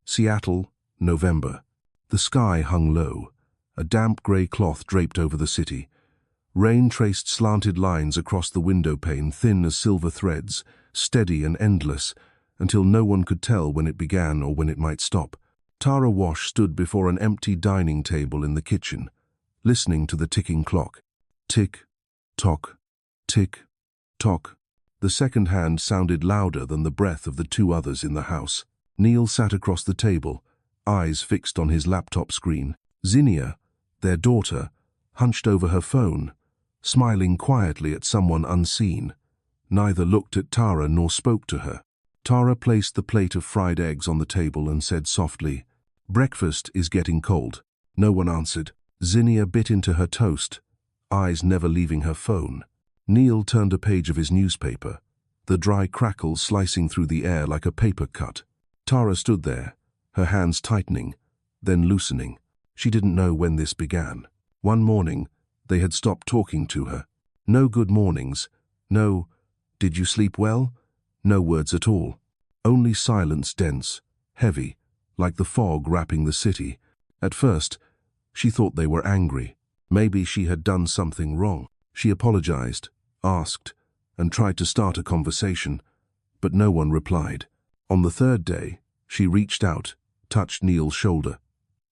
Seattle, November. The sky hung low, a damp grey cloth draped over the city. Rain traced slanted lines across the window pane, thin as silver threads, steady and endless, until no one could tell when it began or when it might stop. Tara Wash stood before an empty dining table in the kitchen, listening to the ticking clock. Tick, tock, tick, tock. The second hand sounded louder than the breath of the two others in the house. Neil sat across the table, eyes fixed on his laptop screen. Zinnia, their daughter, hunched over her phone, smiling quietly at someone unseen. Neither looked at Tara nor spoke to her. Tara placed the plate of fried eggs on the table and said softly, "Breakfast is getting cold." No one answered. Zinnia bit into her toast, eyes never leaving her phone. Neil turned a page of his newspaper, the dry crackle slicing through the air like a paper cut. Tara stood there, her hands tightening, then loosening. She didn't know when this began. One morning, they had stopped talking to her. No good mornings, no, "Did you sleep well?" No words at all. Only silence, dense, heavy, like the fog wrapping the city. At first, she thought they were angry. Maybe she had done something wrong. She apologized, asked, and tried to start a conversation, but no one replied. On the third day, she reached out, touched Neil's shoulder.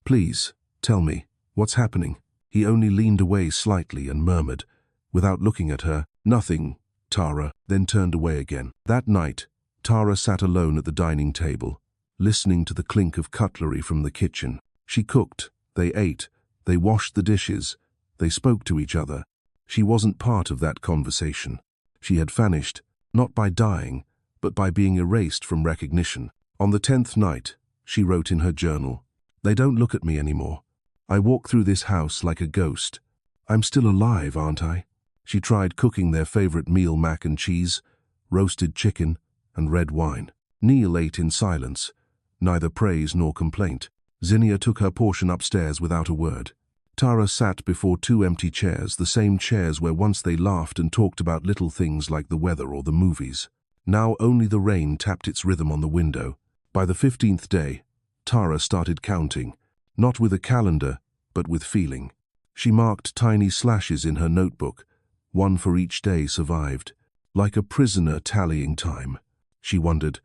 "Please, tell me, what's happening?" He only leaned away slightly and murmured, without looking at her, "Nothing, Tara," then turned away again. That night, Tara sat alone at the dining table, listening to the clink of cutlery from the kitchen. She cooked, they ate, they washed the dishes, they spoke to each other. She wasn't part of that conversation. She had vanished, not by dying, but by being erased from recognition. On the 10th night, she wrote in her journal, "They don't look at me anymore. I walk through this house like a ghost. I'm still alive, aren't I?" She tried cooking their favorite meal, mac and cheese, roasted chicken, and red wine. Neil ate in silence, neither praise nor complaint. Zinnia took her portion upstairs without a word. Tara sat before two empty chairs, the same chairs where once they laughed and talked about little things like the weather or the movies. Now only the rain tapped its rhythm on the window. By the 15th day, Tara started counting, not with a calendar, but with feeling. She marked tiny slashes in her notebook, one for each day survived. Like a prisoner tallying time. She wondered,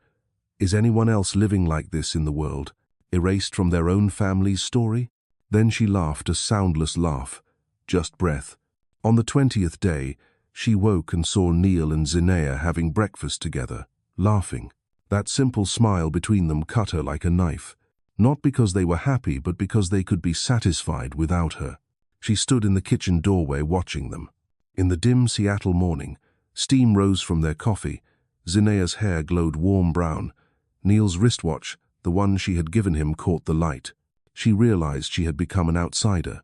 is anyone else living like this in the world, erased from their own family's story? Then she laughed a soundless laugh, just breath. On the 20th day, she woke and saw Neil and Zinnia having breakfast together, laughing. That simple smile between them cut her like a knife, not because they were happy, but because they could be satisfied without her. She stood in the kitchen doorway watching them. In the dim Seattle morning, steam rose from their coffee. Zinnia's hair glowed warm brown. Neil's wristwatch, the one she had given him, caught the light. She realized she had become an outsider.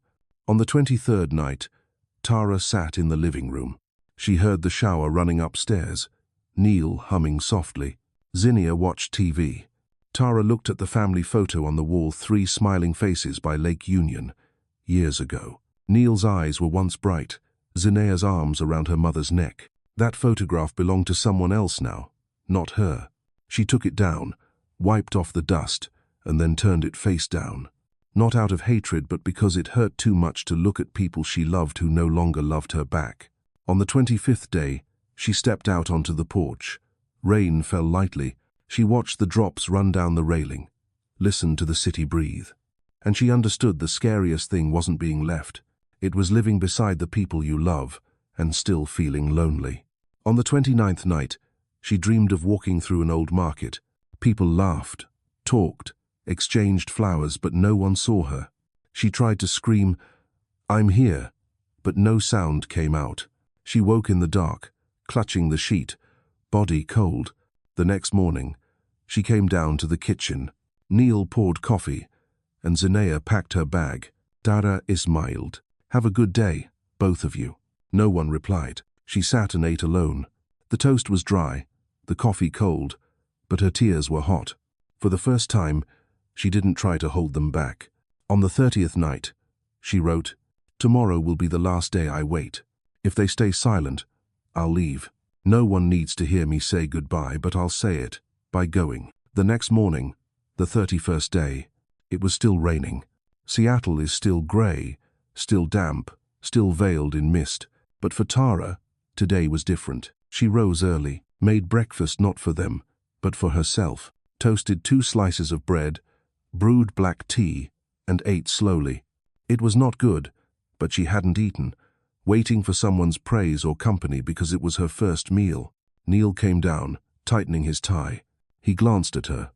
On the 23rd night, Tara sat in the living room. She heard the shower running upstairs, Neil humming softly. Zinnia watched TV. Tara looked at the family photo on the wall, 3 smiling faces by Lake Union, years ago. Neil's eyes were once bright, Zinnia's arms around her mother's neck. That photograph belonged to someone else now, not her. She took it down, wiped off the dust, and then turned it face down. Not out of hatred, but because it hurt too much to look at people she loved who no longer loved her back. On the 25th day, she stepped out onto the porch. Rain fell lightly. She watched the drops run down the railing, listened to the city breathe. And she understood the scariest thing wasn't being left. It was living beside the people you love and still feeling lonely. On the 29th night, she dreamed of walking through an old market. People laughed, talked, exchanged flowers, but no one saw her. She tried to scream, "I'm here," but no sound came out. She woke in the dark, clutching the sheet, body cold. The next morning, she came down to the kitchen. Neil poured coffee, and Zinnia packed her bag. "Tara smiled. Have a good day, both of you." No one replied. She sat and ate alone. The toast was dry, the coffee cold, but her tears were hot. For the first time, she didn't try to hold them back. On the 30th night, she wrote, "Tomorrow will be the last day I wait. If they stay silent, I'll leave. No one needs to hear me say goodbye, but I'll say it, by going." The next morning, The 31st day. It was still raining. Seattle is still grey, still damp, still veiled in mist. But for Tara, today was different. She rose early, made breakfast not for them, but for herself, toasted 2 slices of bread, brewed black tea, and ate slowly. It was not good, but she hadn't eaten, waiting for someone's praise or company because it was her first meal. Neil came down, tightening his tie. He glanced at her,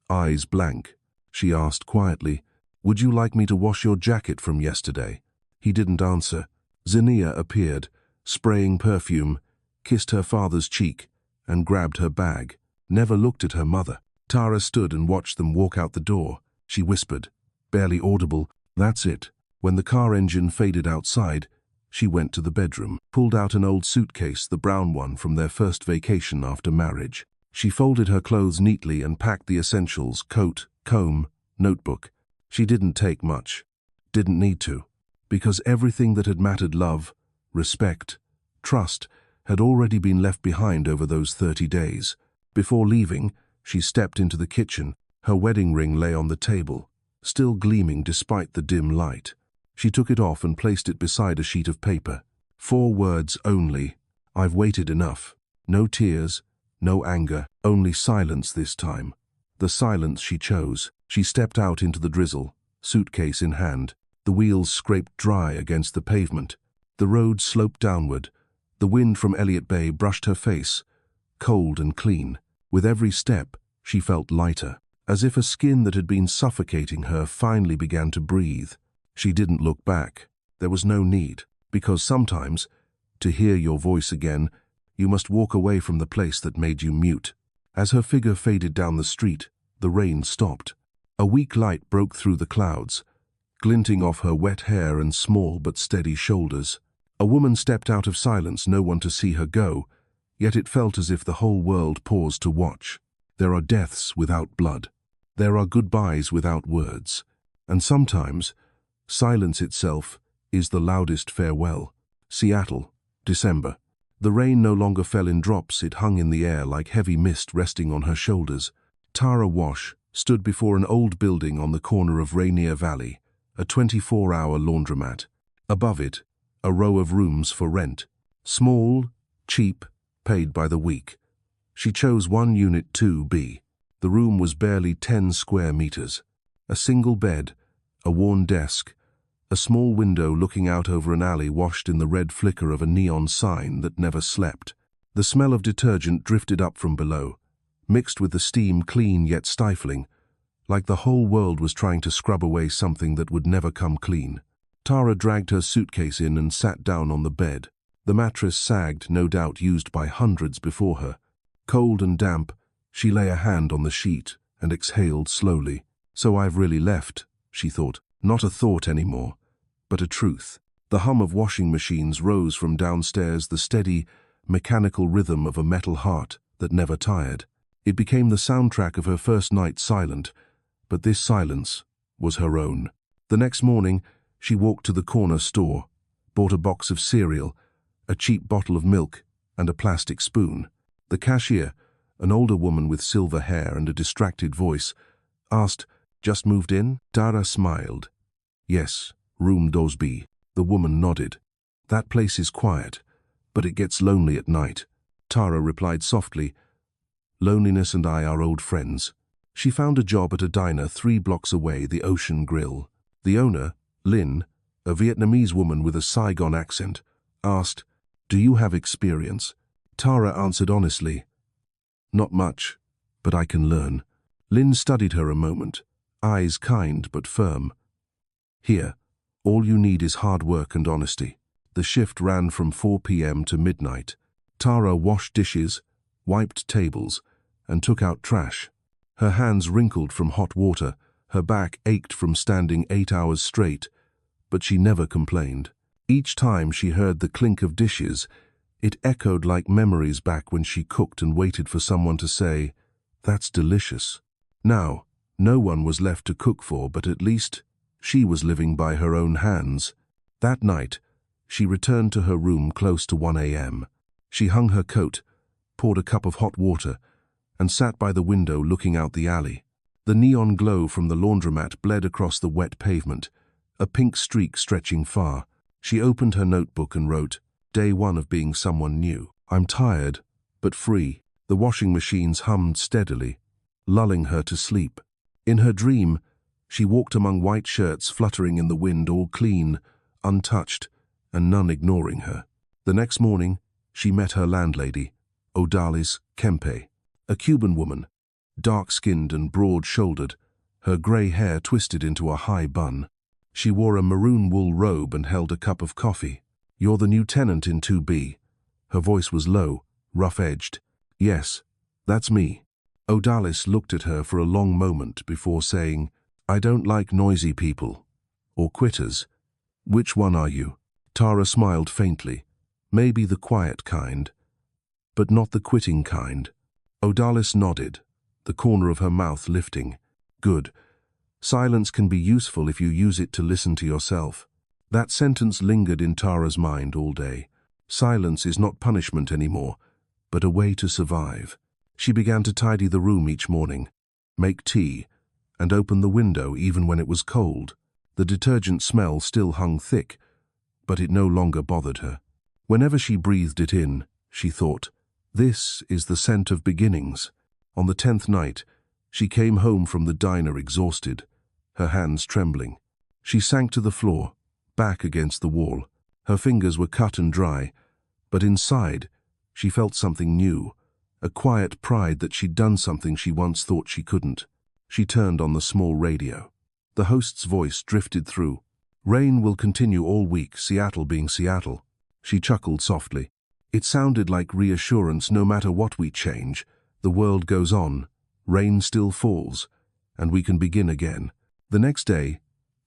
eyes blank. She asked quietly, "Would you like me to wash your jacket from yesterday?" He didn't answer. Zinnia appeared, spraying perfume, kissed her father's cheek, and grabbed her bag. Never looked at her mother. Tara stood and watched them walk out the door. She whispered, barely audible, "That's it." When the car engine faded outside, she went to the bedroom, pulled out an old suitcase, the brown one from their first vacation after marriage. She folded her clothes neatly and packed the essentials: coat, comb, notebook. She didn't take much. Didn't need to. Because everything that had mattered, love, respect, trust, had already been left behind over those 30 days. Before leaving, she stepped into the kitchen. Her wedding ring lay on the table, still gleaming despite the dim light. She took it off and placed it beside a sheet of paper. 4 words only. "I've waited enough." No tears, no anger, only silence this time. The silence she chose. She stepped out into the drizzle, suitcase in hand. The wheels scraped dry against the pavement. The road sloped downward. The wind from Elliott Bay brushed her face, cold and clean. With every step, she felt lighter, as if a skin that had been suffocating her finally began to breathe. She didn't look back. There was no need, because sometimes, to hear your voice again, you must walk away from the place that made you mute. As her figure faded down the street, the rain stopped. A weak light broke through the clouds, glinting off her wet hair and small but steady shoulders. A woman stepped out of silence, no one to see her go, yet it felt as if the whole world paused to watch. There are deaths without blood. There are goodbyes without words. And sometimes, silence itself is the loudest farewell. Seattle, December. The rain no longer fell in drops, it hung in the air like heavy mist resting on her shoulders. Tara Wash stood before an old building on the corner of Rainier Valley, a 24-hour laundromat. Above it, a row of rooms for rent. Small, cheap, paid by the week. She chose one unit 2B. The room was barely 10 square meters. A single bed, a worn desk, a small window looking out over an alley washed in the red flicker of a neon sign that never slept. The smell of detergent drifted up from below, mixed with the steam, clean yet stifling, like the whole world was trying to scrub away something that would never come clean. Tara dragged her suitcase in and sat down on the bed. The mattress sagged, no doubt used by hundreds before her. Cold and damp, she lay a hand on the sheet and exhaled slowly. So I've really left, she thought. Not a thought anymore, but a truth. The hum of washing machines rose from downstairs, the steady, mechanical rhythm of a metal heart that never tired. It became the soundtrack of her first night silent, but this silence was her own. The next morning, she walked to the corner store, bought a box of cereal, a cheap bottle of milk, and a plastic spoon. The cashier, an older woman with silver hair and a distracted voice, asked, "Just moved in?" Tara smiled. "Yes, room 2B." The woman nodded. "That place is quiet, but it gets lonely at night." Tara replied softly, "Loneliness and I are old friends." She found a job at a diner 3 blocks away, the Ocean Grill. The owner, Lynn, a Vietnamese woman with a Saigon accent, asked, "Do you have experience?" Tara answered honestly, "Not much, but I can learn." Lynn studied her a moment, eyes kind but firm. "Here, all you need is hard work and honesty." The shift ran from 4 p.m. to midnight. Tara washed dishes, wiped tables, and took out trash. Her hands wrinkled from hot water, her back ached from standing 8 hours straight, but she never complained. Each time she heard the clink of dishes, it echoed like memories back when she cooked and waited for someone to say, "That's delicious." Now, no one was left to cook for, but at least she was living by her own hands. That night, she returned to her room close to 1 a.m. She hung her coat, poured a cup of hot water, and sat by the window looking out the alley. The neon glow from the laundromat bled across the wet pavement, a pink streak stretching far. She opened her notebook and wrote, "Day 1 of being someone new. I'm tired, but free." The washing machines hummed steadily, lulling her to sleep. In her dream, she walked among white shirts fluttering in the wind, all clean, untouched, and none ignoring her. The next morning, she met her landlady, Odalis Kempe, a Cuban woman, dark-skinned and broad-shouldered, her grey hair twisted into a high bun. She wore a maroon wool robe and held a cup of coffee. "You're the new tenant in 2B. Her voice was low, rough-edged. "Yes, that's me." Odalis looked at her for a long moment before saying, "I don't like noisy people. Or quitters. Which one are you?" Tara smiled faintly. "Maybe the quiet kind, but not the quitting kind." Odalis nodded, the corner of her mouth lifting. "Good. Silence can be useful if you use it to listen to yourself." That sentence lingered in Tara's mind all day. Silence is not punishment anymore, but a way to survive. She began to tidy the room each morning, make tea, and open the window even when it was cold. The detergent smell still hung thick, but it no longer bothered her. Whenever she breathed it in, she thought, "This is the scent of beginnings." On the 10th night, she came home from the diner exhausted, her hands trembling. She sank to the floor, back against the wall. Her fingers were cut and dry, but inside, she felt something new, a quiet pride that she'd done something she once thought she couldn't. She turned on the small radio. The host's voice drifted through. "Rain will continue all week, Seattle being Seattle." She chuckled softly. It sounded like reassurance. No matter what we change, the world goes on, rain still falls, and we can begin again. The next day,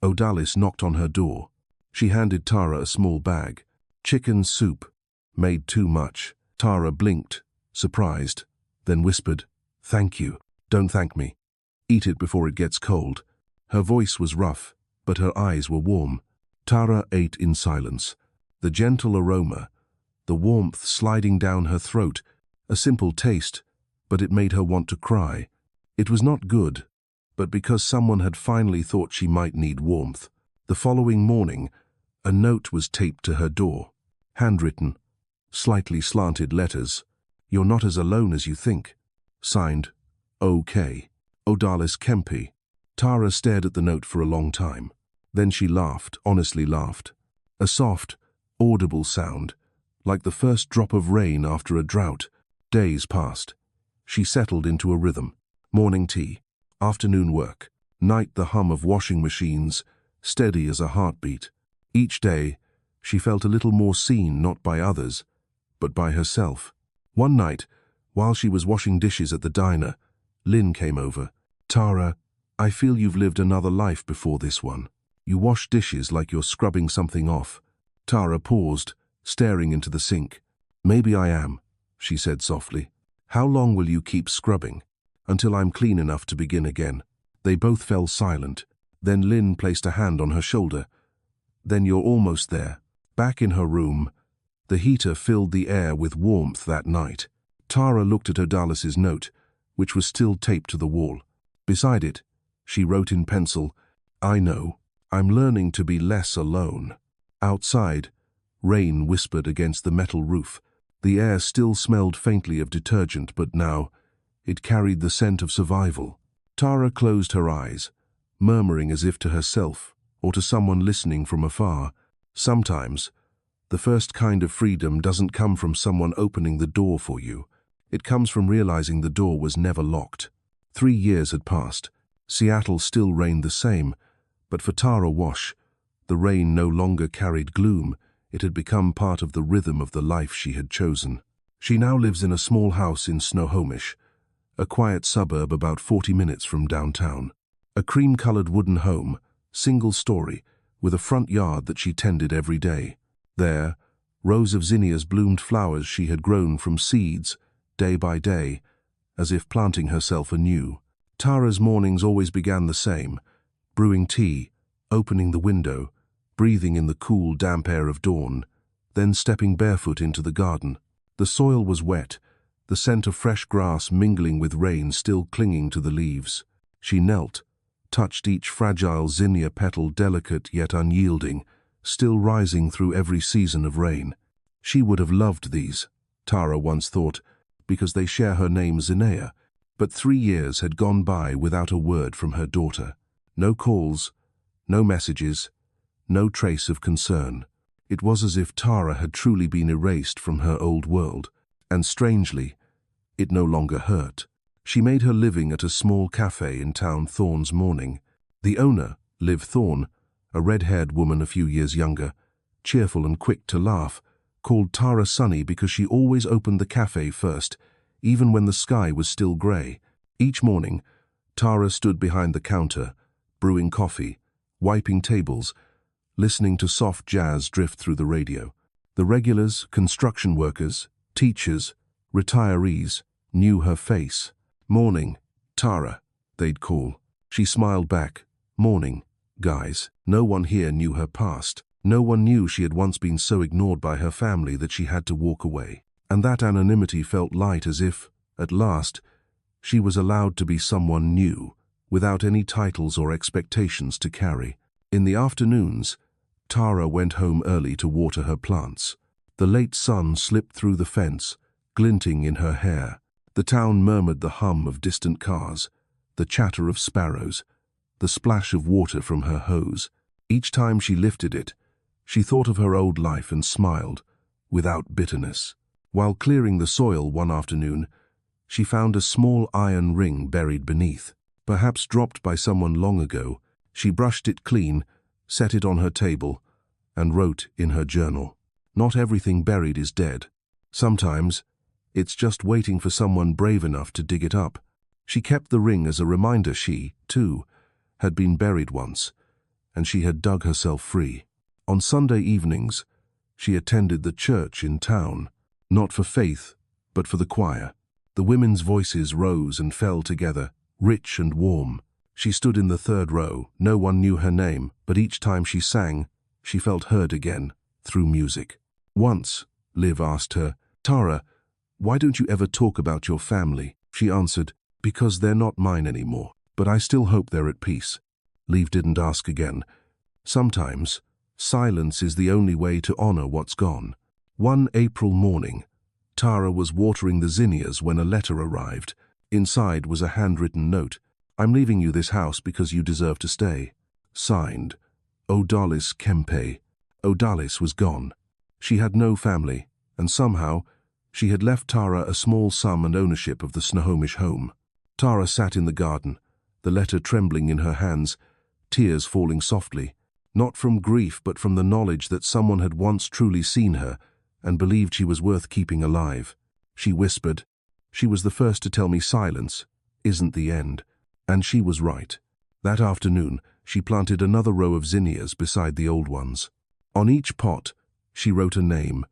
Odalis knocked on her door. She handed Tara a small bag. "Chicken soup. Made too much." Tara blinked, surprised, then whispered, "Thank you." "Don't thank me. Eat it before it gets cold." Her voice was rough, but her eyes were warm. Tara ate in silence. The gentle aroma, the warmth sliding down her throat, a simple taste, but it made her want to cry. It was not good, but because someone had finally thought she might need warmth. The following morning, a note was taped to her door. Handwritten, slightly slanted letters. "You're not as alone as you think." Signed, OK. Odalis Kempe. Tara stared at the note for a long time. Then she laughed, honestly laughed. A soft, audible sound, like the first drop of rain after a drought. Days passed. She settled into a rhythm. Morning tea, afternoon work, night the hum of washing machines, steady as a heartbeat. Each day, she felt a little more seen, not by others, but by herself. One night, while she was washing dishes at the diner, Lynn came over. "Tara, I feel you've lived another life before this one. You wash dishes like you're scrubbing something off." Tara paused, staring into the sink. "Maybe I am," she said softly. "How long will you keep scrubbing?" "Until I'm clean enough to begin again." They both fell silent. Then Lynn placed a hand on her shoulder. "Then you're almost there." Back in her room, the heater filled the air with warmth that night. Tara looked at Odalis's note, which was still taped to the wall. Beside it, she wrote in pencil, "I know. I'm learning to be less alone." Outside, rain whispered against the metal roof. The air still smelled faintly of detergent, but now it carried the scent of survival. Tara closed her eyes, murmuring as if to herself or to someone listening from afar. Sometimes, the first kind of freedom doesn't come from someone opening the door for you. It comes from realizing the door was never locked. 3 years had passed. Seattle still reigned the same, but for Tara Wash, the rain no longer carried gloom. It had become part of the rhythm of the life she had chosen. She now lives in a small house in Snohomish, a quiet suburb about 40 minutes from downtown. A cream-colored wooden home, single-story, with a front yard that she tended every day. There, rows of zinnias bloomed flowers she had grown from seeds, day by day, as if planting herself anew. Tara's mornings always began the same, brewing tea, opening the window, breathing in the cool, damp air of dawn, then stepping barefoot into the garden. The soil was wet, the scent of fresh grass mingling with rain still clinging to the leaves. She knelt, touched each fragile zinnia petal, delicate yet unyielding, still rising through every season of rain. She would have loved these, Tara once thought, because they share her name Zinea. But 3 years had gone by without a word from her daughter. No calls, no messages, no trace of concern. It was as if Tara had truly been erased from her old world, and strangely, it no longer hurt. She made her living at a small cafe in town Thorne's morning. The owner, Liv Thorne, a red-haired woman a few years younger, cheerful and quick to laugh, called Tara Sunny because she always opened the cafe first, even when the sky was still grey. Each morning, Tara stood behind the counter, brewing coffee, wiping tables, listening to soft jazz drift through the radio. The regulars, construction workers, teachers, retirees, knew her face. "Morning, Tara," they'd call. She smiled back. "Morning, guys." No one here knew her past. No one knew she had once been so ignored by her family that she had to walk away. And that anonymity felt light, as if, at last, she was allowed to be someone new, without any titles or expectations to carry. In the afternoons, Tara went home early to water her plants. The late sun slipped through the fence, glinting in her hair. The town murmured the hum of distant cars, the chatter of sparrows, the splash of water from her hose. Each time she lifted it, she thought of her old life and smiled, without bitterness. While clearing the soil one afternoon, she found a small iron ring buried beneath. Perhaps dropped by someone long ago, she brushed it clean, set it on her table, and wrote in her journal, "Not everything buried is dead. Sometimes, it's just waiting for someone brave enough to dig it up." She kept the ring as a reminder she, too, had been buried once, and she had dug herself free. On Sunday evenings, she attended the church in town, not for faith, but for the choir. The women's voices rose and fell together, rich and warm. She stood in the third row. No one knew her name, but each time she sang, she felt heard again, through music. Once, Liv asked her, "Tara, why don't you ever talk about your family?" She answered, "Because they're not mine anymore, but I still hope they're at peace." Liv didn't ask again. Sometimes, silence is the only way to honor what's gone. One April morning, Tara was watering the zinnias when a letter arrived. Inside was a handwritten note. "I'm leaving you this house because you deserve to stay." Signed, Odalis Kempe. Odalis was gone. She had no family, and somehow, she had left Tara a small sum and ownership of the Snohomish home. Tara sat in the garden, the letter trembling in her hands, tears falling softly, not from grief but from the knowledge that someone had once truly seen her and believed she was worth keeping alive. She whispered, "She was the first to tell me silence isn't the end." And she was right. That afternoon, she planted another row of zinnias beside the old ones. On each pot, she wrote a name,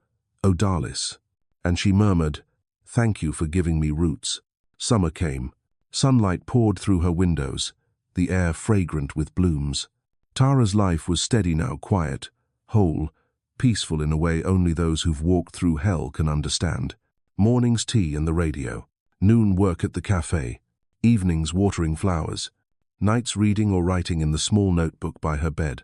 Odalis, and she murmured, "Thank you for giving me roots." Summer came. Sunlight poured through her windows, the air fragrant with blooms. Tara's life was steady now, quiet, whole, peaceful in a way only those who've walked through hell can understand. Mornings tea and the radio, noon work at the cafe, evenings watering flowers, nights reading or writing in the small notebook by her bed.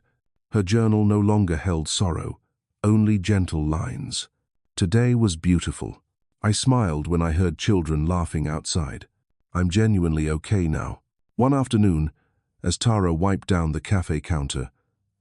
Her journal no longer held sorrow, only gentle lines. Today was beautiful. I smiled when I heard children laughing outside. I'm genuinely okay now. One afternoon, as Tara wiped down the cafe counter,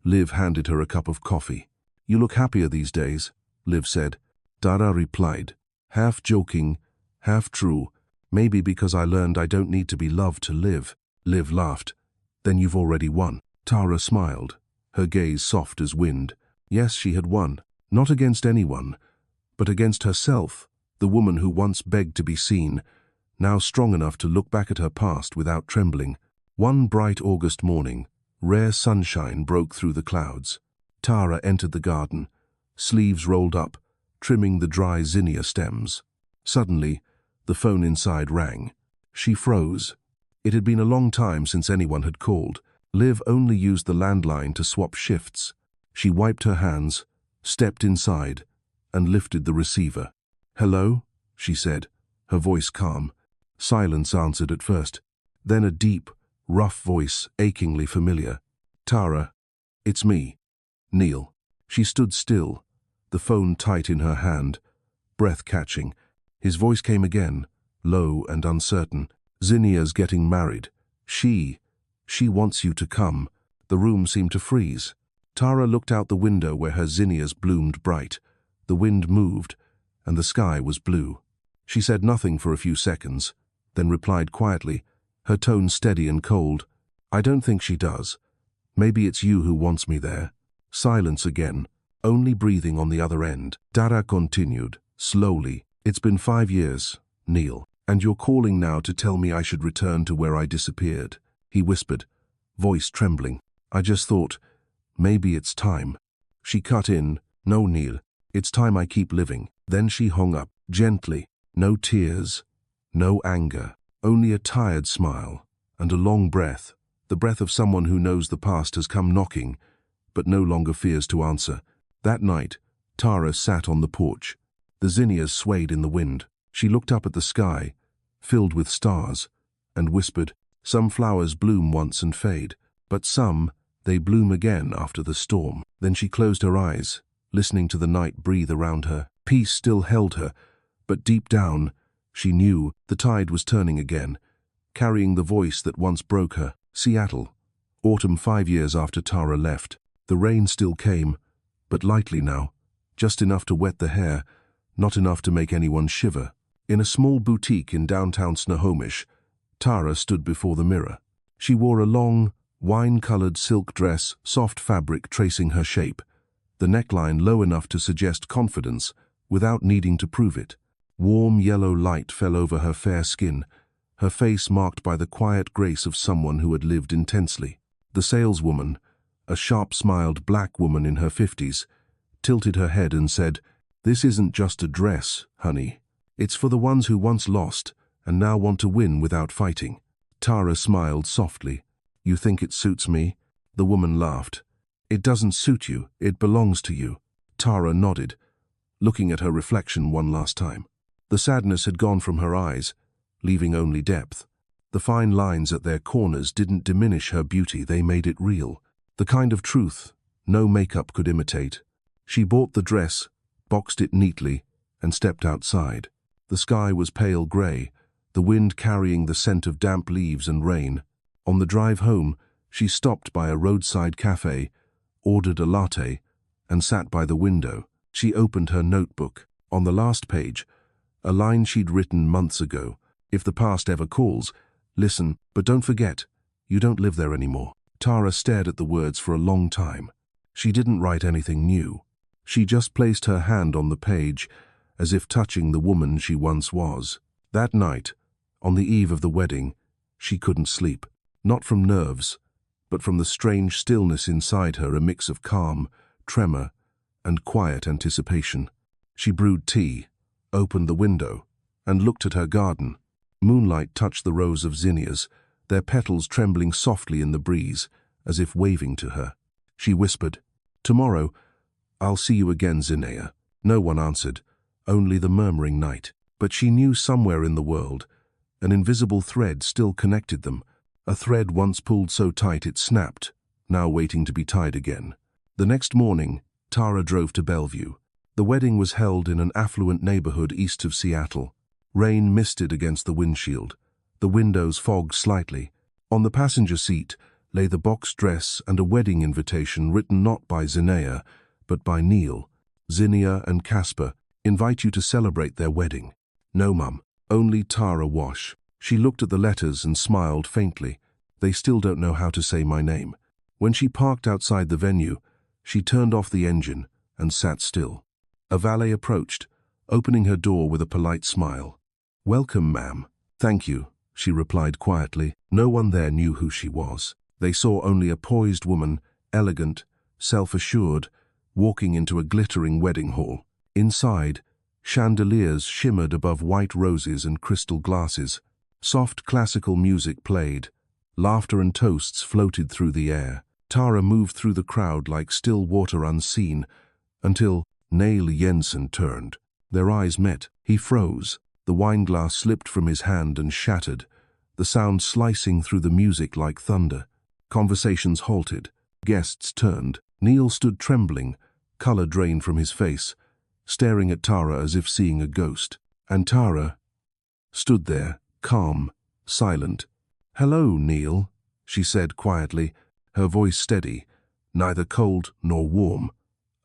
Liv handed her a cup of coffee. "You look happier these days," Liv said. Tara replied, half joking, half true, "Maybe because I learned I don't need to be loved to live." Liv laughed. "Then you've already won." Tara smiled, her gaze soft as wind. Yes, she had won. Not against anyone, but against herself, the woman who once begged to be seen, now strong enough to look back at her past without trembling. One bright August morning, rare sunshine broke through the clouds. Tara entered the garden, sleeves rolled up, trimming the dry zinnia stems. Suddenly, the phone inside rang. She froze. It had been a long time since anyone had called. Liv only used the landline to swap shifts. She wiped her hands, stepped inside, and lifted the receiver. "Hello?" she said, her voice calm. Silence answered at first. Then a deep, rough voice achingly familiar. "Tara, it's me, Neil." She stood still, the phone tight in her hand, breath catching. His voice came again, low and uncertain. "Zinnia's getting married. She wants you to come." The room seemed to freeze. Tara looked out the window where her zinnias bloomed bright. The wind moved, and the sky was blue. She said nothing for a few seconds, then replied quietly, her tone steady and cold. "I don't think she does. Maybe it's you who wants me there." Silence again, only breathing on the other end. Tara continued, slowly. "It's been 5 years, Neil, and you're calling now to tell me I should return to where I disappeared." He whispered, voice trembling. "I just thought, maybe it's time." She cut in, "No, Neil, it's time I keep living." Then she hung up, gently. No tears, no anger, only a tired smile, and a long breath, the breath of someone who knows the past has come knocking, but no longer fears to answer. That night, Tara sat on the porch. The zinnias swayed in the wind. She looked up at the sky, filled with stars, and whispered, "Some flowers bloom once and fade, but some, they bloom again after the storm." Then she closed her eyes, listening to the night breathe around her. Peace still held her, but deep down, she knew the tide was turning again, carrying the voice that once broke her. Seattle, autumn 5 years after Tara left. The rain still came, but lightly now, just enough to wet the hair, not enough to make anyone shiver. In a small boutique in downtown Snohomish, Tara stood before the mirror. She wore a long, wine-colored silk dress, soft fabric tracing her shape, the neckline low enough to suggest confidence without needing to prove it. Warm yellow light fell over her fair skin, her face marked by the quiet grace of someone who had lived intensely. The saleswoman, a sharp-smiled black woman in her 50s, tilted her head and said, "This isn't just a dress, honey. It's for the ones who once lost and now want to win without fighting." Tara smiled softly. "You think it suits me?" The woman laughed. "It doesn't suit you, it belongs to you." Tara nodded, looking at her reflection one last time. The sadness had gone from her eyes, leaving only depth. The fine lines at their corners didn't diminish her beauty, they made it real. The kind of truth no makeup could imitate. She bought the dress, boxed it neatly, and stepped outside. The sky was pale gray, the wind carrying the scent of damp leaves and rain. On the drive home, she stopped by a roadside cafe, ordered a latte, and sat by the window. She opened her notebook. On the last page, a line she'd written months ago. "If the past ever calls, listen, but don't forget, you don't live there anymore." Tara stared at the words for a long time. She didn't write anything new. She just placed her hand on the page, as if touching the woman she once was. That night, on the eve of the wedding, she couldn't sleep. Not from nerves, but from the strange stillness inside her, a mix of calm, tremor, and quiet anticipation. She brewed tea, opened the window, and looked at her garden. Moonlight touched the rows of zinnias, their petals trembling softly in the breeze, as if waving to her. She whispered, "Tomorrow, I'll see you again, Zinnia." No one answered, only the murmuring night. But she knew somewhere in the world, an invisible thread still connected them, a thread once pulled so tight it snapped, now waiting to be tied again. The next morning, Tara drove to Bellevue. The wedding was held in an affluent neighborhood east of Seattle. Rain misted against the windshield. The windows fogged slightly. On the passenger seat lay the boxed dress and a wedding invitation written not by Zinnia, but by Neil. "Zinnia and Casper invite you to celebrate their wedding." "No, Mum, only Tara Wash." She looked at the letters and smiled faintly. "They still don't know how to say my name." When she parked outside the venue, she turned off the engine and sat still. A valet approached, opening her door with a polite smile. "Welcome, ma'am." "Thank you," she replied quietly. No one there knew who she was. They saw only a poised woman, elegant, self-assured, walking into a glittering wedding hall. Inside, chandeliers shimmered above white roses and crystal glasses. Soft classical music played. Laughter and toasts floated through the air. Tara moved through the crowd like still water unseen, until Neil Jensen turned. Their eyes met. He froze. The wineglass slipped from his hand and shattered. the sound slicing through the music like thunder. Conversations halted. Guests turned. Neil stood trembling, color drained from his face, staring at Tara as if seeing a ghost. And Tara stood there, calm, silent. "Hello, Neil," she said quietly, her voice steady, neither cold nor warm,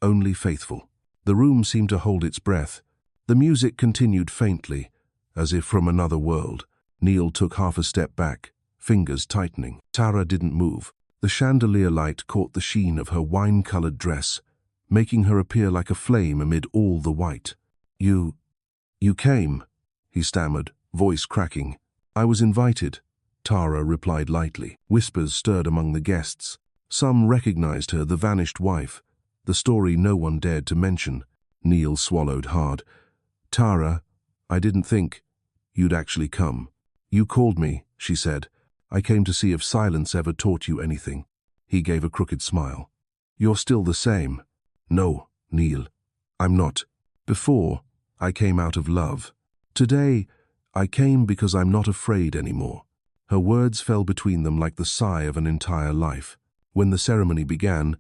only faithful. The room seemed to hold its breath. The music continued faintly, as if from another world. Neil took half a step back, fingers tightening. Tara didn't move. The chandelier light caught the sheen of her wine-colored dress, making her appear like a flame amid all the white. You came," he stammered, voice cracking. "I was invited," Tara replied lightly. Whispers stirred among the guests. Some recognized her, the vanished wife, the story no one dared to mention. Neil swallowed hard. "Tara, I didn't think you'd actually come." "You called me," she said. "I came to see if silence ever taught you anything." He gave a crooked smile. "You're still the same." "No, Neil, I'm not. Before, I came out of love. Today, I came because I'm not afraid anymore." Her words fell between them like the sigh of an entire life. When the ceremony began,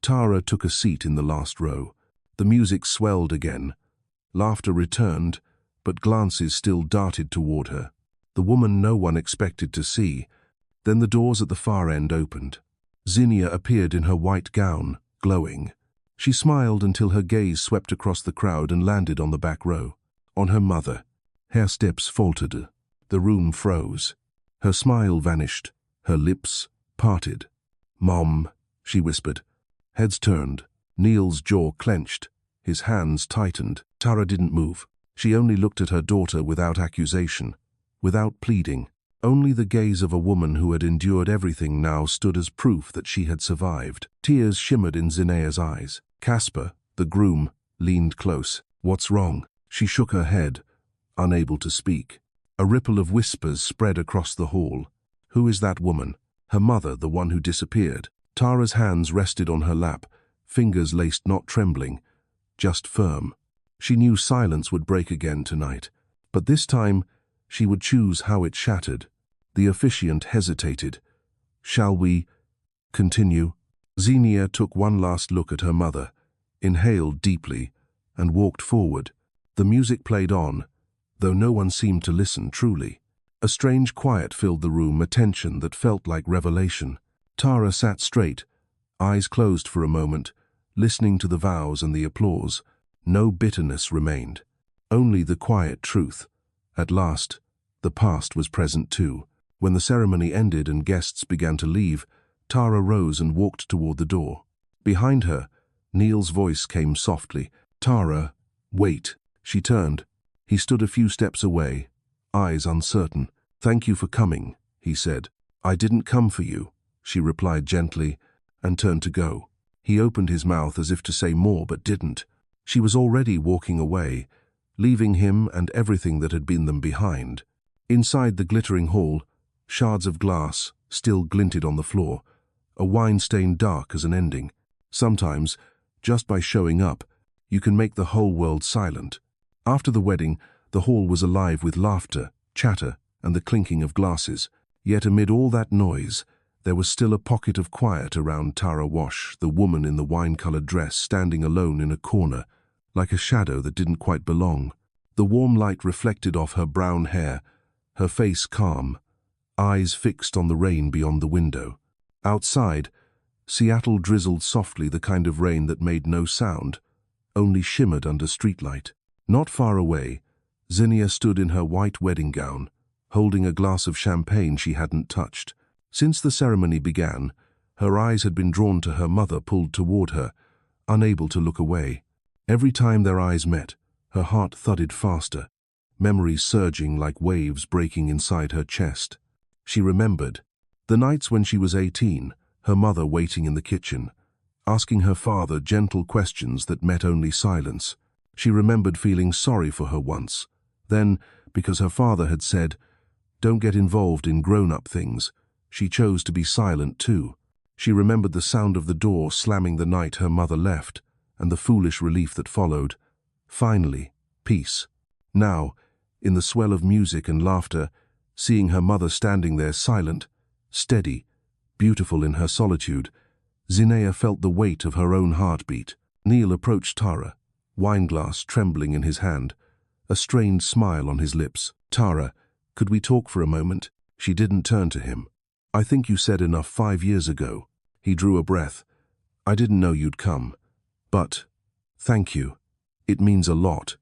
Tara took a seat in the last row. The music swelled again. Laughter returned, but glances still darted toward her. The woman no one expected to see. Then the doors at the far end opened. Zinnia appeared in her white gown, glowing. She smiled until her gaze swept across the crowd and landed on the back row. On her mother. Her steps faltered. The room froze. Her smile vanished. Her lips parted. "Mom," she whispered. Heads turned. Neil's jaw clenched. His hands tightened. Tara didn't move. She only looked at her daughter without accusation, without pleading. Only the gaze of a woman who had endured everything now stood as proof that she had survived. Tears shimmered in Zinnia's eyes. Casper, the groom, leaned close. "What's wrong?" She shook her head, unable to speak. A ripple of whispers spread across the hall. Who is that woman? Her mother, the one who disappeared. Tara's hands rested on her lap, fingers laced not trembling, just firm. She knew silence would break again tonight, but this time she would choose how it shattered. The officiant hesitated. "Shall we continue?" Zinnia took one last look at her mother, inhaled deeply, and walked forward. The music played on, though no one seemed to listen truly. A strange quiet filled the room, a tension that felt like revelation. Tara sat straight, eyes closed for a moment, listening to the vows and the applause. No bitterness remained, only the quiet truth. At last, the past was present too. When the ceremony ended and guests began to leave, Tara rose and walked toward the door. Behind her, Neil's voice came softly. "Tara, wait." She turned. He stood a few steps away, eyes uncertain. "Thank you for coming," he said. "I didn't come for you," she replied gently, and turned to go. He opened his mouth as if to say more, but didn't. She was already walking away, leaving him and everything that had been them behind. Inside the glittering hall, shards of glass still glinted on the floor, a wine stain dark as an ending. Sometimes, just by showing up, you can make the whole world silent. After the wedding, the hall was alive with laughter, chatter, and the clinking of glasses. Yet amid all that noise, there was still a pocket of quiet around Tara Wash, the woman in the wine-colored dress standing alone in a corner, like a shadow that didn't quite belong. The warm light reflected off her brown hair, her face calm, eyes fixed on the rain beyond the window. Outside, Seattle drizzled softly, the kind of rain that made no sound, only shimmered under streetlight. Not far away, Zinnia stood in her white wedding gown, holding a glass of champagne she hadn't touched. Since the ceremony began, her eyes had been drawn to her mother, pulled toward her, unable to look away. Every time their eyes met, her heart thudded faster, memories surging like waves breaking inside her chest. She remembered the nights when she was 18, her mother waiting in the kitchen, asking her father gentle questions that met only silence. She remembered feeling sorry for her once. Then, because her father had said, "Don't get involved in grown-up things," she chose to be silent too. She remembered the sound of the door slamming the night her mother left, and the foolish relief that followed. Finally, peace. Now, in the swell of music and laughter, Seeing her mother standing there silent, steady, beautiful in her solitude, Zinea felt the weight of her own heartbeat. Neil approached Tara, wineglass trembling in his hand, a strained smile on his lips. "Tara, could we talk for a moment?" She didn't turn to him. "I think you said enough 5 years ago." He drew a breath. "I didn't know you'd come. But, thank you. It means a lot.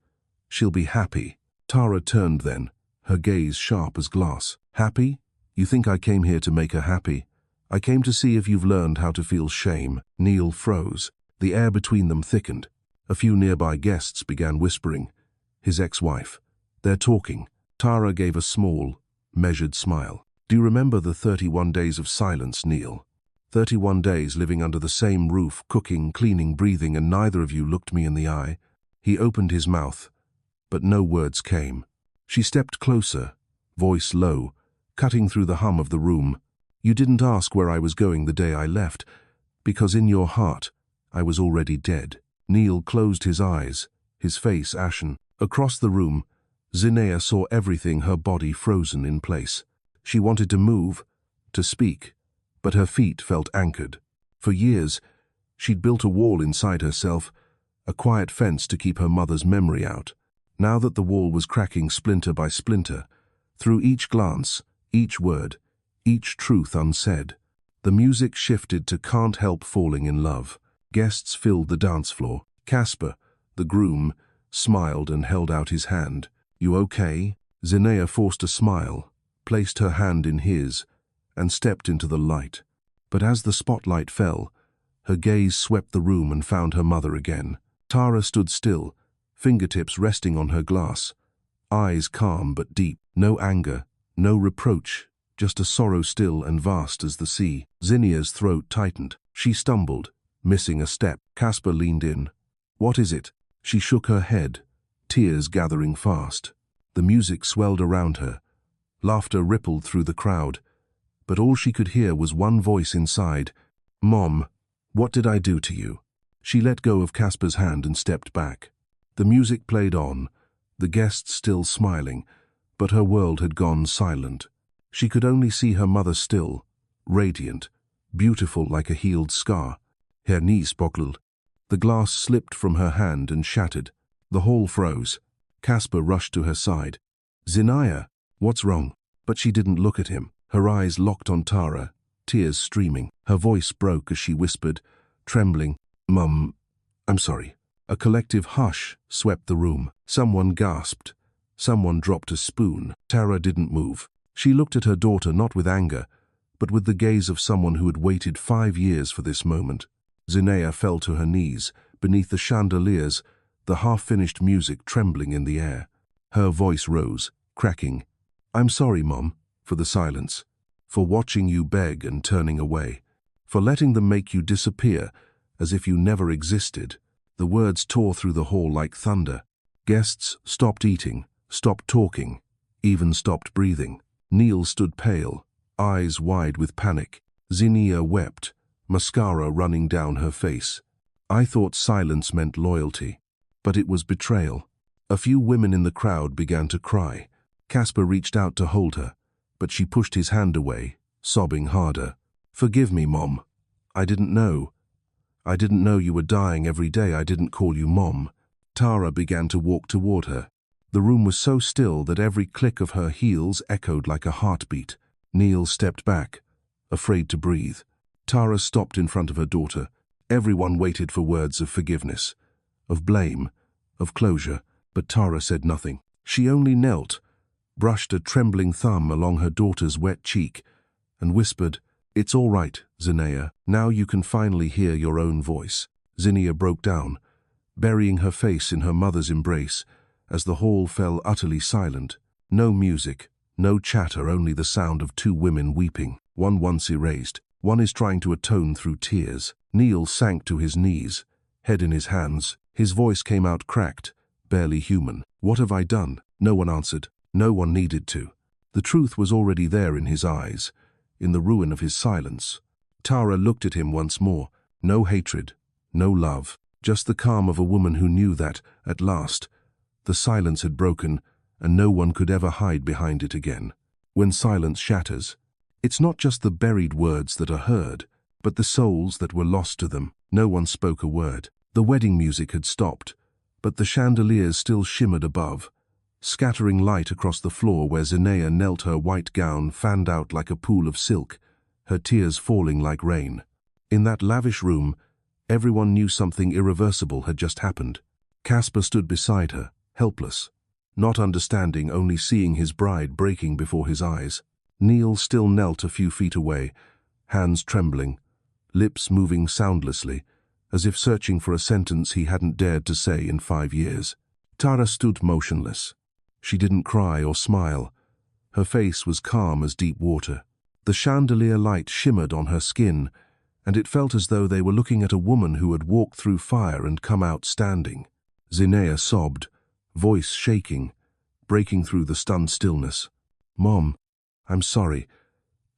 She'll be happy." Tara turned then, her gaze sharp as glass. "Happy? You think I came here to make her happy? I came to see if you've learned how to feel shame." Neil froze. The air between them thickened. A few nearby guests began whispering. His ex-wife. "They're talking." Tara gave a small, measured smile. "Do you remember the 31 days of silence, Neil? 31 days living under the same roof, cooking, cleaning, breathing, and neither of you looked me in the eye?" He opened his mouth, but no words came. She stepped closer, voice low, cutting through the hum of the room. "You didn't ask where I was going the day I left, because in your heart, I was already dead." Neil closed his eyes, his face ashen. Across the room, Zinea saw everything, her body frozen in place. She wanted to move, to speak, but her feet felt anchored. For years, she'd built a wall inside herself, a quiet fence to keep her mother's memory out. Now that the wall was cracking splinter by splinter, through each glance, each word, each truth unsaid, the music shifted to "Can't Help Falling in Love." Guests filled the dance floor. Casper, the groom, smiled and held out his hand. "You okay?" Zinea forced a smile, placed her hand in his, and stepped into the light. But as the spotlight fell, her gaze swept the room and found her mother again. Tara stood still, fingertips resting on her glass, eyes calm but deep. No anger, no reproach, just a sorrow still and vast as the sea. Zinea's throat tightened. She stumbled, missing a step. Casper leaned in. "What is it?" She shook her head, tears gathering fast. The music swelled around her. Laughter rippled through the crowd. But all she could hear was one voice inside. "Mom, what did I do to you?" She let go of Casper's hand and stepped back. The music played on, the guests still smiling, but her world had gone silent. She could only see her mother still, radiant, beautiful like a healed scar. Her knees buckled. The glass slipped from her hand and shattered. The hall froze. Casper rushed to her side. "Zinea, what's wrong?" But she didn't look at him. Her eyes locked on Tara, tears streaming. Her voice broke as she whispered, trembling, "Mum, I'm sorry." A collective hush swept the room. Someone gasped. Someone dropped a spoon. Tara didn't move. She looked at her daughter not with anger, but with the gaze of someone who had waited 5 years for this moment. Zinea fell to her knees, beneath the chandeliers, the half-finished music trembling in the air. Her voice rose, cracking. "I'm sorry, Mom, for the silence, for watching you beg and turning away, for letting them make you disappear as if you never existed." The words tore through the hall like thunder. Guests stopped eating, stopped talking, even stopped breathing. Neil stood pale, eyes wide with panic. Zinea wept, mascara running down her face. I thought silence meant loyalty, but it was betrayal. A few women in the crowd began to cry. Casper reached out to hold her, but she pushed his hand away, sobbing harder. "Forgive me, Mom. I didn't know. I didn't know you were dying every day. I didn't call you Mom." Tara began to walk toward her. The room was so still that every click of her heels echoed like a heartbeat. Neil stepped back, afraid to breathe. Tara stopped in front of her daughter. Everyone waited for words of forgiveness, of blame, of closure, but Tara said nothing. She only knelt, brushed a trembling thumb along her daughter's wet cheek, and whispered, "It's all right, Zinea. Now you can finally hear your own voice." Zinea broke down, burying her face in her mother's embrace, as the hall fell utterly silent. No music, no chatter, only the sound of 2 women weeping. One once erased. One is trying to atone through tears. Neil sank to his knees, head in his hands. His voice came out cracked, barely human. "What have I done?" No one answered. No one needed to. The truth was already there in his eyes, in the ruin of his silence. Tara looked at him once more. No hatred, no love, just the calm of a woman who knew that, at last, the silence had broken and no one could ever hide behind it again. When silence shatters, it's not just the buried words that are heard, but the souls that were lost to them. No one spoke a word. The wedding music had stopped, but the chandeliers still shimmered above, scattering light across the floor where Zinea knelt, her white gown fanned out like a pool of silk, her tears falling like rain. In that lavish room, everyone knew something irreversible had just happened. Caspar stood beside her, helpless, not understanding, only seeing his bride breaking before his eyes. Neil still knelt a few feet away, hands trembling, lips moving soundlessly, as if searching for a sentence he hadn't dared to say in 5 years. Tara stood motionless. She didn't cry or smile. Her face was calm as deep water. The chandelier light shimmered on her skin, and it felt as though they were looking at a woman who had walked through fire and come out standing. Zinea sobbed, voice shaking, breaking through the stunned stillness. "Mom, I'm sorry.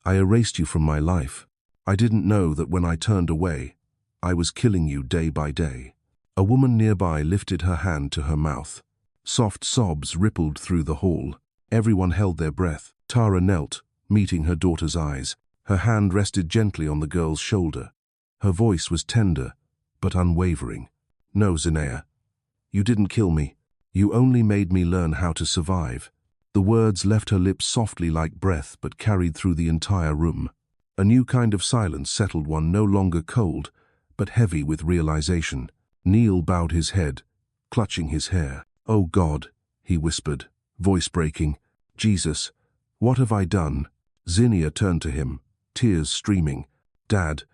I erased you from my life. I didn't know that when I turned away, I was killing you day by day." A woman nearby lifted her hand to her mouth. Soft sobs rippled through the hall. Everyone held their breath. Tara knelt, meeting her daughter's eyes. Her hand rested gently on the girl's shoulder. Her voice was tender, but unwavering. "No, Zinea, you didn't kill me. You only made me learn how to survive." The words left her lips softly like breath, but carried through the entire room. A new kind of silence settled, one no longer cold, but heavy with realization. Neil bowed his head, clutching his hair. "Oh God," he whispered, voice breaking. "Jesus, what have I done?" Zinea turned to him, tears streaming. "Dad,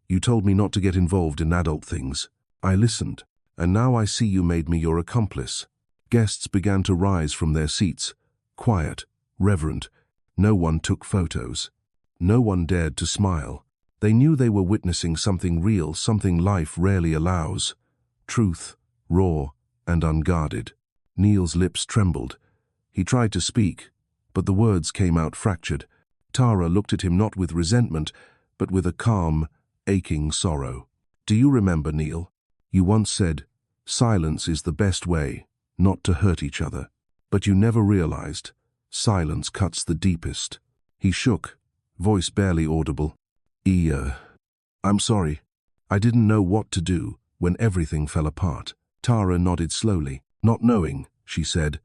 you told me not to get involved in adult things. I listened, and now I see you made me your accomplice." Guests began to rise from their seats, quiet, reverent. No one took photos. No one dared to smile. They knew they were witnessing something real, something life rarely allows. Truth, raw and unguarded. Neil's lips trembled. He tried to speak, but the words came out fractured. Tara looked at him not with resentment, but with a calm, aching sorrow. "Do you remember, Neil? You once said, 'Silence is the best way not to hurt each other.' But you never realized, silence cuts the deepest." He shook, voice barely audible. I'm sorry. I didn't know what to do when everything fell apart." Tara nodded slowly. "Not knowing," she said,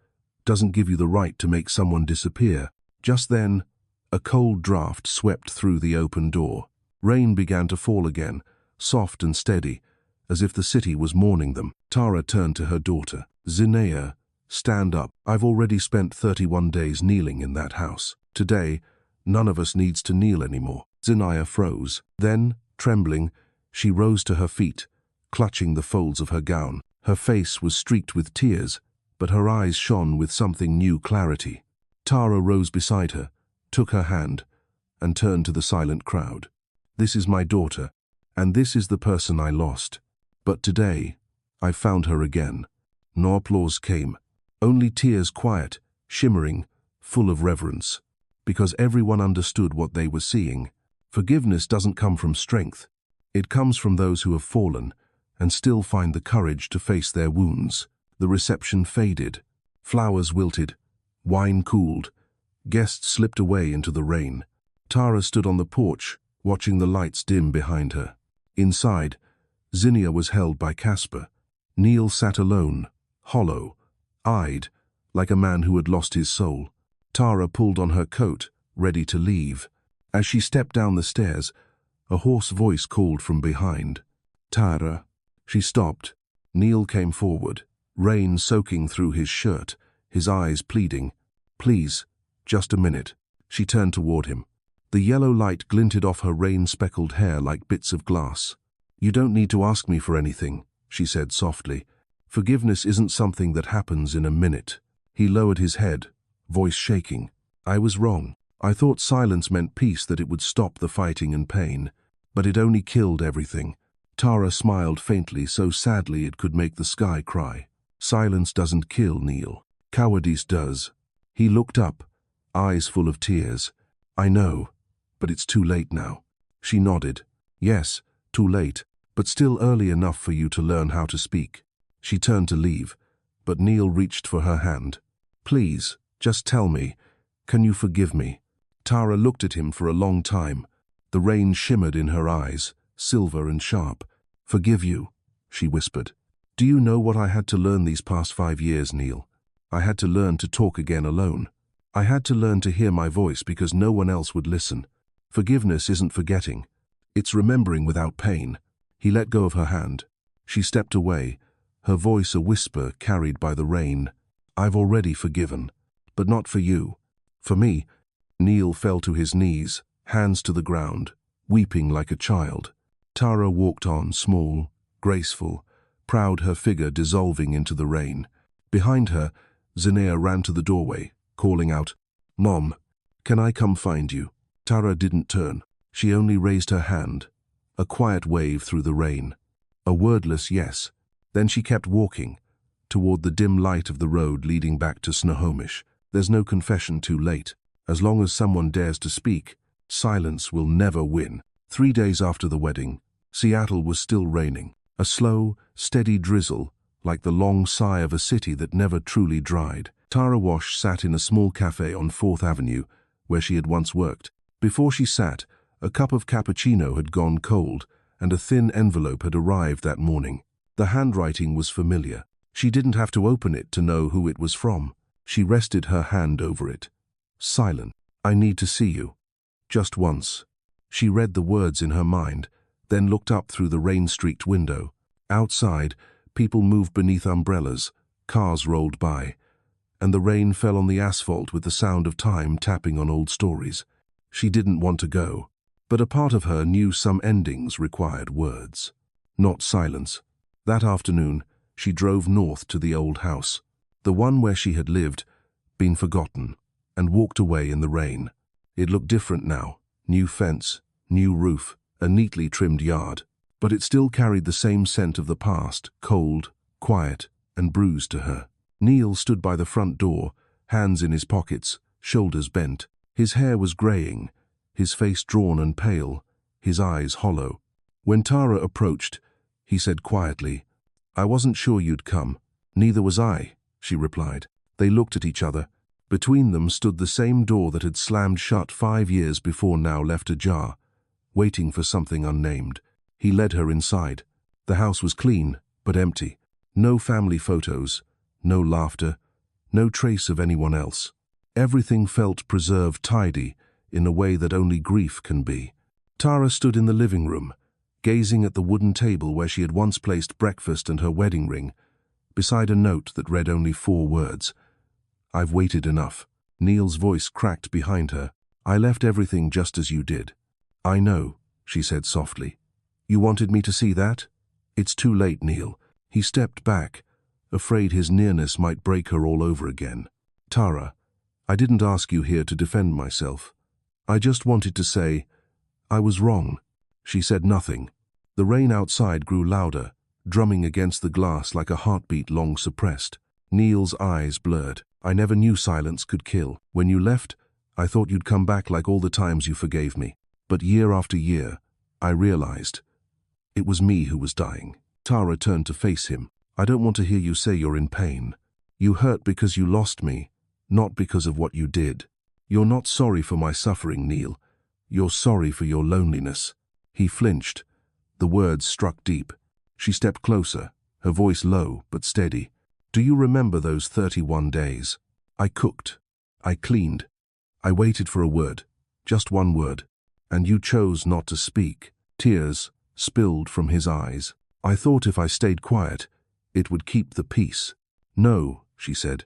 "doesn't give you the right to make someone disappear." Just then, a cold draft swept through the open door. Rain began to fall again, soft and steady, as if the city was mourning them. Tara turned to her daughter. "Zinea, stand up. I've already spent 31 days kneeling in that house. Today, none of us needs to kneel anymore." Zinea froze. Then, trembling, she rose to her feet, clutching the folds of her gown. Her face was streaked with tears, but her eyes shone with something new clarity. Tara rose beside her, took her hand, and turned to the silent crowd. "This is my daughter, and this is the person I lost. But today, I found her again." No applause came, only tears, quiet, shimmering, full of reverence, because everyone understood what they were seeing. Forgiveness doesn't come from strength. It comes from those who have fallen and still find the courage to face their wounds. The reception faded. Flowers wilted. Wine cooled. Guests slipped away into the rain. Tara stood on the porch, watching the lights dim behind her. Inside, Zinea was held by Caspar. Neil sat alone, hollow, eyed, like a man who had lost his soul. Tara pulled on her coat, ready to leave. As she stepped down the stairs, a hoarse voice called from behind. "Tara." She stopped. Neil came forward, rain soaking through his shirt, his eyes pleading. "Please, just a minute." She turned toward him. The yellow light glinted off her rain-speckled hair like bits of glass. "You don't need to ask me for anything," she said softly. "Forgiveness isn't something that happens in a minute." He lowered his head, voice shaking. "I was wrong. I thought silence meant peace, that it would stop the fighting and pain. But it only killed everything." Tara smiled faintly, so sadly it could make the sky cry. "Silence doesn't kill, Neil. Cowardice does." He looked up, eyes full of tears. "I know, but it's too late now." She nodded. "Yes, too late, but still early enough for you to learn how to speak." She turned to leave, but Neil reached for her hand. "Please, just tell me, Can you forgive me? Tara looked at him for a long time. The rain shimmered in her eyes, silver and sharp. Forgive you, she whispered. Do you know what I had to learn these past 5 years, Neil? I had to learn to talk again alone. I had to learn to hear my voice because no one else would listen. Forgiveness isn't forgetting. It's remembering without pain. He let go of her hand. She stepped away, her voice a whisper carried by the rain. I've already forgiven, but not for you. For me. Neil fell to his knees, hands to the ground, weeping like a child. Tara walked on, small, graceful, proud, her figure dissolving into the rain. Behind her, Zinea ran to the doorway, calling out, Mom, can I come find you? Tara didn't turn. She only raised her hand, a quiet wave through the rain. A wordless yes. Then she kept walking, toward the dim light of the road leading back to Snohomish. There's no confession too late. As long as someone dares to speak, silence will never win. 3 days after the wedding, Seattle was still raining. A slow, steady drizzle, like the long sigh of a city that never truly dried. Tara Wash sat in a small cafe on 4th Avenue, where she had once worked. Before she sat, a cup of cappuccino had gone cold, and a thin envelope had arrived that morning. The handwriting was familiar. She didn't have to open it to know who it was from. She rested her hand over it. Silent. I need to see you. Just once. She read the words in her mind, then looked up through the rain-streaked window. Outside, people moved beneath umbrellas, cars rolled by, and the rain fell on the asphalt with the sound of time tapping on old stories. She didn't want to go, but a part of her knew some endings required words, not silence. That afternoon, she drove north to the old house, the one where she had lived, been forgotten, and walked away in the rain. It looked different now. New fence, new roof, a neatly trimmed yard. But it still carried the same scent of the past, cold, quiet, and bruised to her. Neil stood by the front door, hands in his pockets, shoulders bent. His hair was graying, his face drawn and pale, his eyes hollow. When Tara approached, he said quietly, I wasn't sure you'd come. Neither was I, she replied. They looked at each other. Between them stood the same door that had slammed shut 5 years before, now left ajar, waiting for something unnamed. He led her inside. The house was clean, but empty. No family photos, no laughter, no trace of anyone else. Everything felt preserved, tidy, in a way that only grief can be. Tara stood in the living room, gazing at the wooden table where she had once placed breakfast and her wedding ring, beside a note that read only 4 words. I've waited enough. Neil's voice cracked behind her. I left everything just as you did. I know, she said softly. You wanted me to see that? It's too late, Neil. He stepped back, afraid his nearness might break her all over again. Tara, I didn't ask you here to defend myself. I just wanted to say, I was wrong. She said nothing. The rain outside grew louder, drumming against the glass like a heartbeat long suppressed. Neil's eyes blurred. I never knew silence could kill. When you left, I thought you'd come back like all the times you forgave me. But year after year, I realized it was me who was dying. Tara turned to face him. I don't want to hear you say you're in pain. You hurt because you lost me, not because of what you did. You're not sorry for my suffering, Neil. You're sorry for your loneliness. He flinched. The words struck deep. She stepped closer, her voice low but steady. Do you remember those 31 days? I cooked. I cleaned. I waited for a word, just one word, and you chose not to speak. Tears spilled from his eyes. I thought if I stayed quiet, it would keep the peace. No, she said.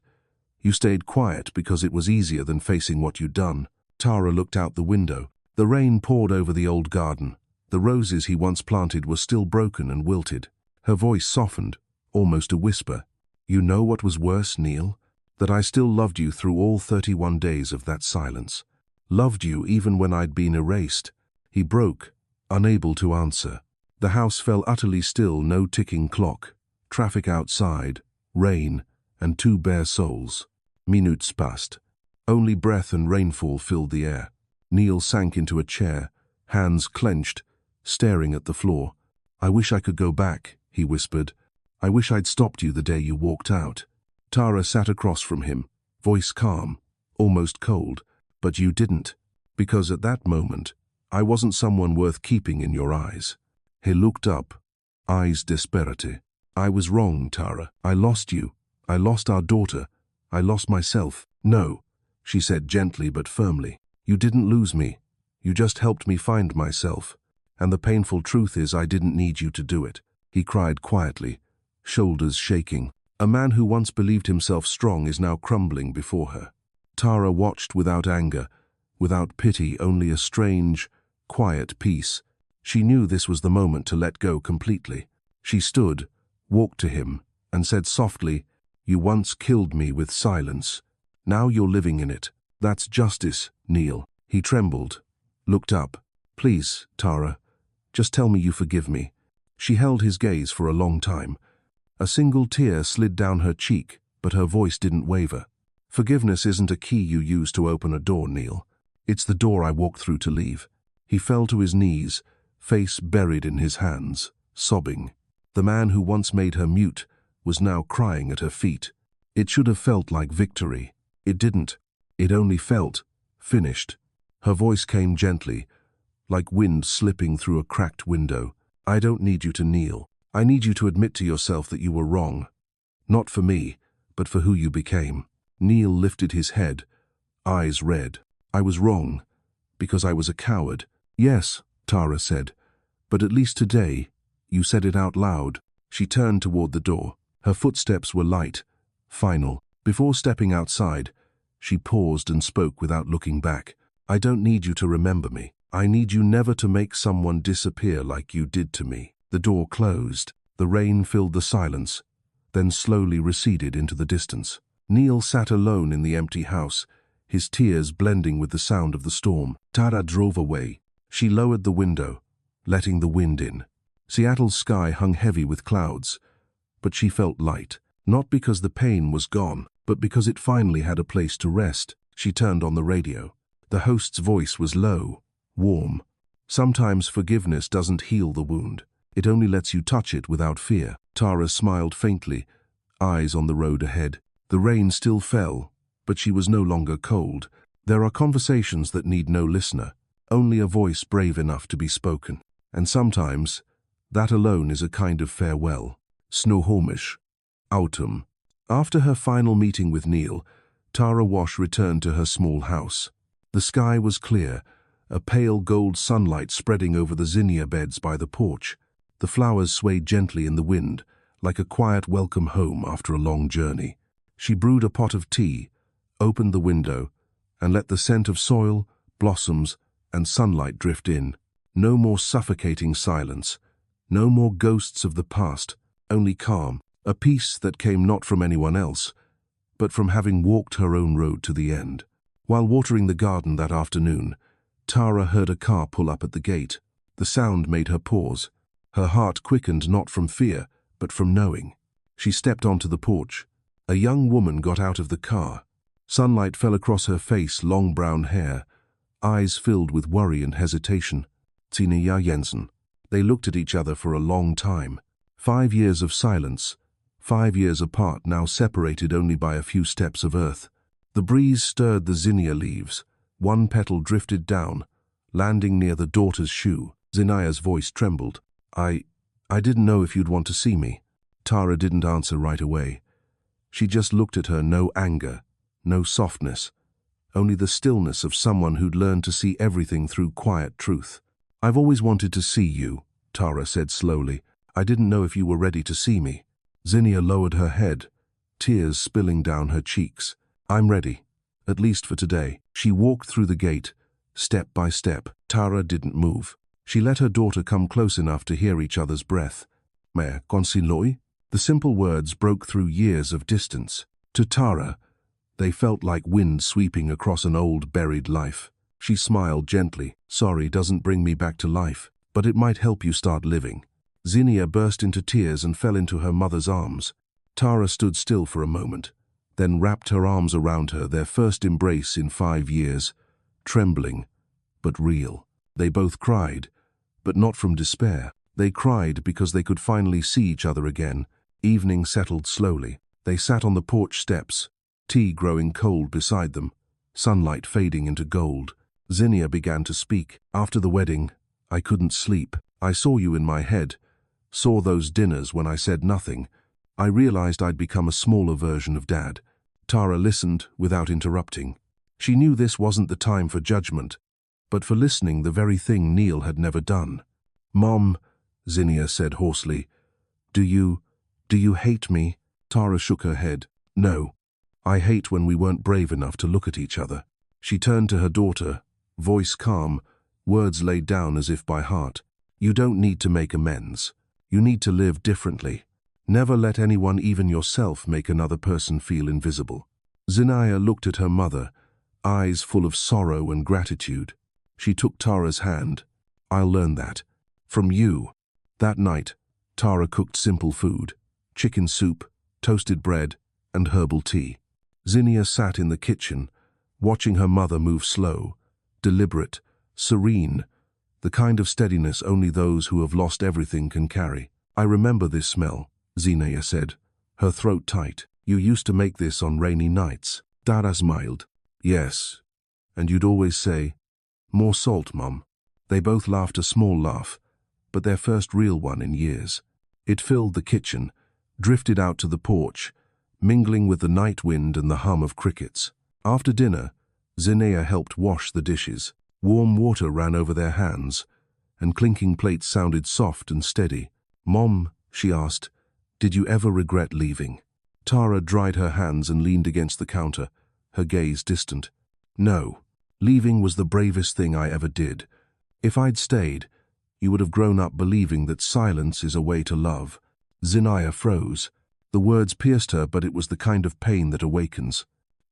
You stayed quiet because it was easier than facing what you'd done. Tara looked out the window. The rain poured over the old garden. The roses he once planted were still broken and wilted. Her voice softened, almost a whisper. You know what was worse, Neil? That I still loved you through all 31 days of that silence. Loved you even when I'd been erased. He broke, unable to answer. The house fell utterly still, no ticking clock. Traffic outside, rain, and 2 bare souls. Minutes passed. Only breath and rainfall filled the air. Neil sank into a chair, hands clenched, staring at the floor. I wish I could go back, he whispered. I wish I'd stopped you the day you walked out. Tara sat across from him, voice calm, almost cold. But you didn't, because at that moment, I wasn't someone worth keeping in your eyes. He looked up, eyes desperate. I was wrong, Tara. I lost you. I lost our daughter. I lost myself. No, she said gently but firmly. You didn't lose me. You just helped me find myself. And the painful truth is I didn't need you to do it. He cried quietly, shoulders shaking. A man who once believed himself strong is now crumbling before her. Tara watched without anger, without pity, only a strange, quiet peace. She knew this was the moment to let go completely. She stood, walked to him, and said softly, "You once killed me with silence. Now you're living in it. That's justice, Neil." He trembled, looked up. "Please, Tara, just tell me you forgive me." She held his gaze for a long time. A single tear slid down her cheek, but her voice didn't waver. "Forgiveness isn't a key you use to open a door, Neil. It's the door I walk through to leave." He fell to his knees, face buried in his hands, sobbing. The man who once made her mute was now crying at her feet. It should have felt like victory. It didn't. It only felt finished. Her voice came gently, like wind slipping through a cracked window. "I don't need you to kneel. I need you to admit to yourself that you were wrong. Not for me, but for who you became." Neil lifted his head, eyes red. "I was wrong, because I was a coward." "Yes," Tara said, "but at least today, you said it out loud." She turned toward the door. Her footsteps were light, final. Before stepping outside, she paused and spoke without looking back. "I don't need you to remember me. I need you never to make someone disappear like you did to me." The door closed. The rain filled the silence, then slowly receded into the distance. Neil sat alone in the empty house, his tears blending with the sound of the storm. Tara drove away. She lowered the window, letting the wind in. Seattle's sky hung heavy with clouds, but she felt light, not because the pain was gone, but because it finally had a place to rest. She turned on the radio. The host's voice was low, warm. "Sometimes forgiveness doesn't heal the wound. It only lets you touch it without fear." Tara smiled faintly, eyes on the road ahead. The rain still fell, but she was no longer cold. There are conversations that need no listener, only a voice brave enough to be spoken. And sometimes, that alone is a kind of farewell. Snohomish. Autumn. After her final meeting with Neil, Tara Wash returned to her small house. The sky was clear, a pale gold sunlight spreading over the zinnia beds by the porch. The flowers swayed gently in the wind, like a quiet welcome home after a long journey. She brewed a pot of tea, opened the window, and let the scent of soil, blossoms, and sunlight drift in. No more suffocating silence, no more ghosts of the past, only calm, a peace that came not from anyone else, but from having walked her own road to the end. While watering the garden that afternoon, Tara heard a car pull up at the gate. The sound made her pause. Her heart quickened not from fear, but from knowing. She stepped onto the porch. A young woman got out of the car. Sunlight fell across her face, long brown hair, eyes filled with worry and hesitation. Tina Jensen. They looked at each other for a long time. 5 years of silence, 5 years apart, now separated only by a few steps of earth. The breeze stirred the zinnia leaves. One petal drifted down, landing near the daughter's shoe. Zinaya's voice trembled. I didn't know if you'd want to see me." Tara didn't answer right away. She just looked at her, no anger, no softness, only the stillness of someone who'd learned to see everything through quiet truth. "I've always wanted to see you," Tara said slowly. "I didn't know if you were ready to see me." Zinnia lowered her head, tears spilling down her cheeks. "I'm ready, at least for today." She walked through the gate, step by step. Tara didn't move. She let her daughter come close enough to hear each other's breath. "Mère, consiloi?" The simple words broke through years of distance. To Tara, they felt like wind sweeping across an old, buried life. She smiled gently. "Sorry doesn't bring me back to life, but it might help you start living." Zinnia burst into tears and fell into her mother's arms. Tara stood still for a moment, then wrapped her arms around her, their first embrace in 5 years, trembling, but real. They both cried, but not from despair. They cried because they could finally see each other again. Evening settled slowly. They sat on the porch steps, tea growing cold beside them. sunlight fading into gold. Zinnia began to speak. After the wedding, I couldn't sleep. I saw you in my head, saw those dinners when I said nothing. I realized I'd become a smaller version of Dad. Tara listened without interrupting. She knew this wasn't the time for judgment, but for listening, the very thing Neil had never done. "Mom," Zinnia said hoarsely, do you hate me?" Tara shook her head. "No. I hate when we weren't brave enough to look at each other." She turned to her daughter, voice calm, words laid down as if by heart. "You don't need to make amends. You need to live differently. Never let anyone, even yourself, make another person feel invisible." Zinnia looked at her mother, eyes full of sorrow and gratitude. She took Tara's hand. "I'll learn that. From you." That night, Tara cooked simple food: chicken soup, toasted bread, and herbal tea. Zinnia sat in the kitchen, watching her mother move slow, deliberate, serene, the kind of steadiness only those who have lost everything can carry. "I remember this smell," Zinnia said, her throat tight. "You used to make this on rainy nights." Tara smiled. "Yes. And you'd always say, 'More salt, Mom.'" They both laughed, a small laugh, but their first real one in years. It filled the kitchen, drifted out to the porch, mingling with the night wind and the hum of crickets. After dinner, Zinnia helped wash the dishes. Warm water ran over their hands, and clinking plates sounded soft and steady. "Mom," she asked, "did you ever regret leaving?" Tara dried her hands and leaned against the counter, her gaze distant. "No. Leaving was the bravest thing I ever did. If I'd stayed, you would have grown up believing that silence is a way to love." Zinnia froze. The words pierced her, but it was the kind of pain that awakens.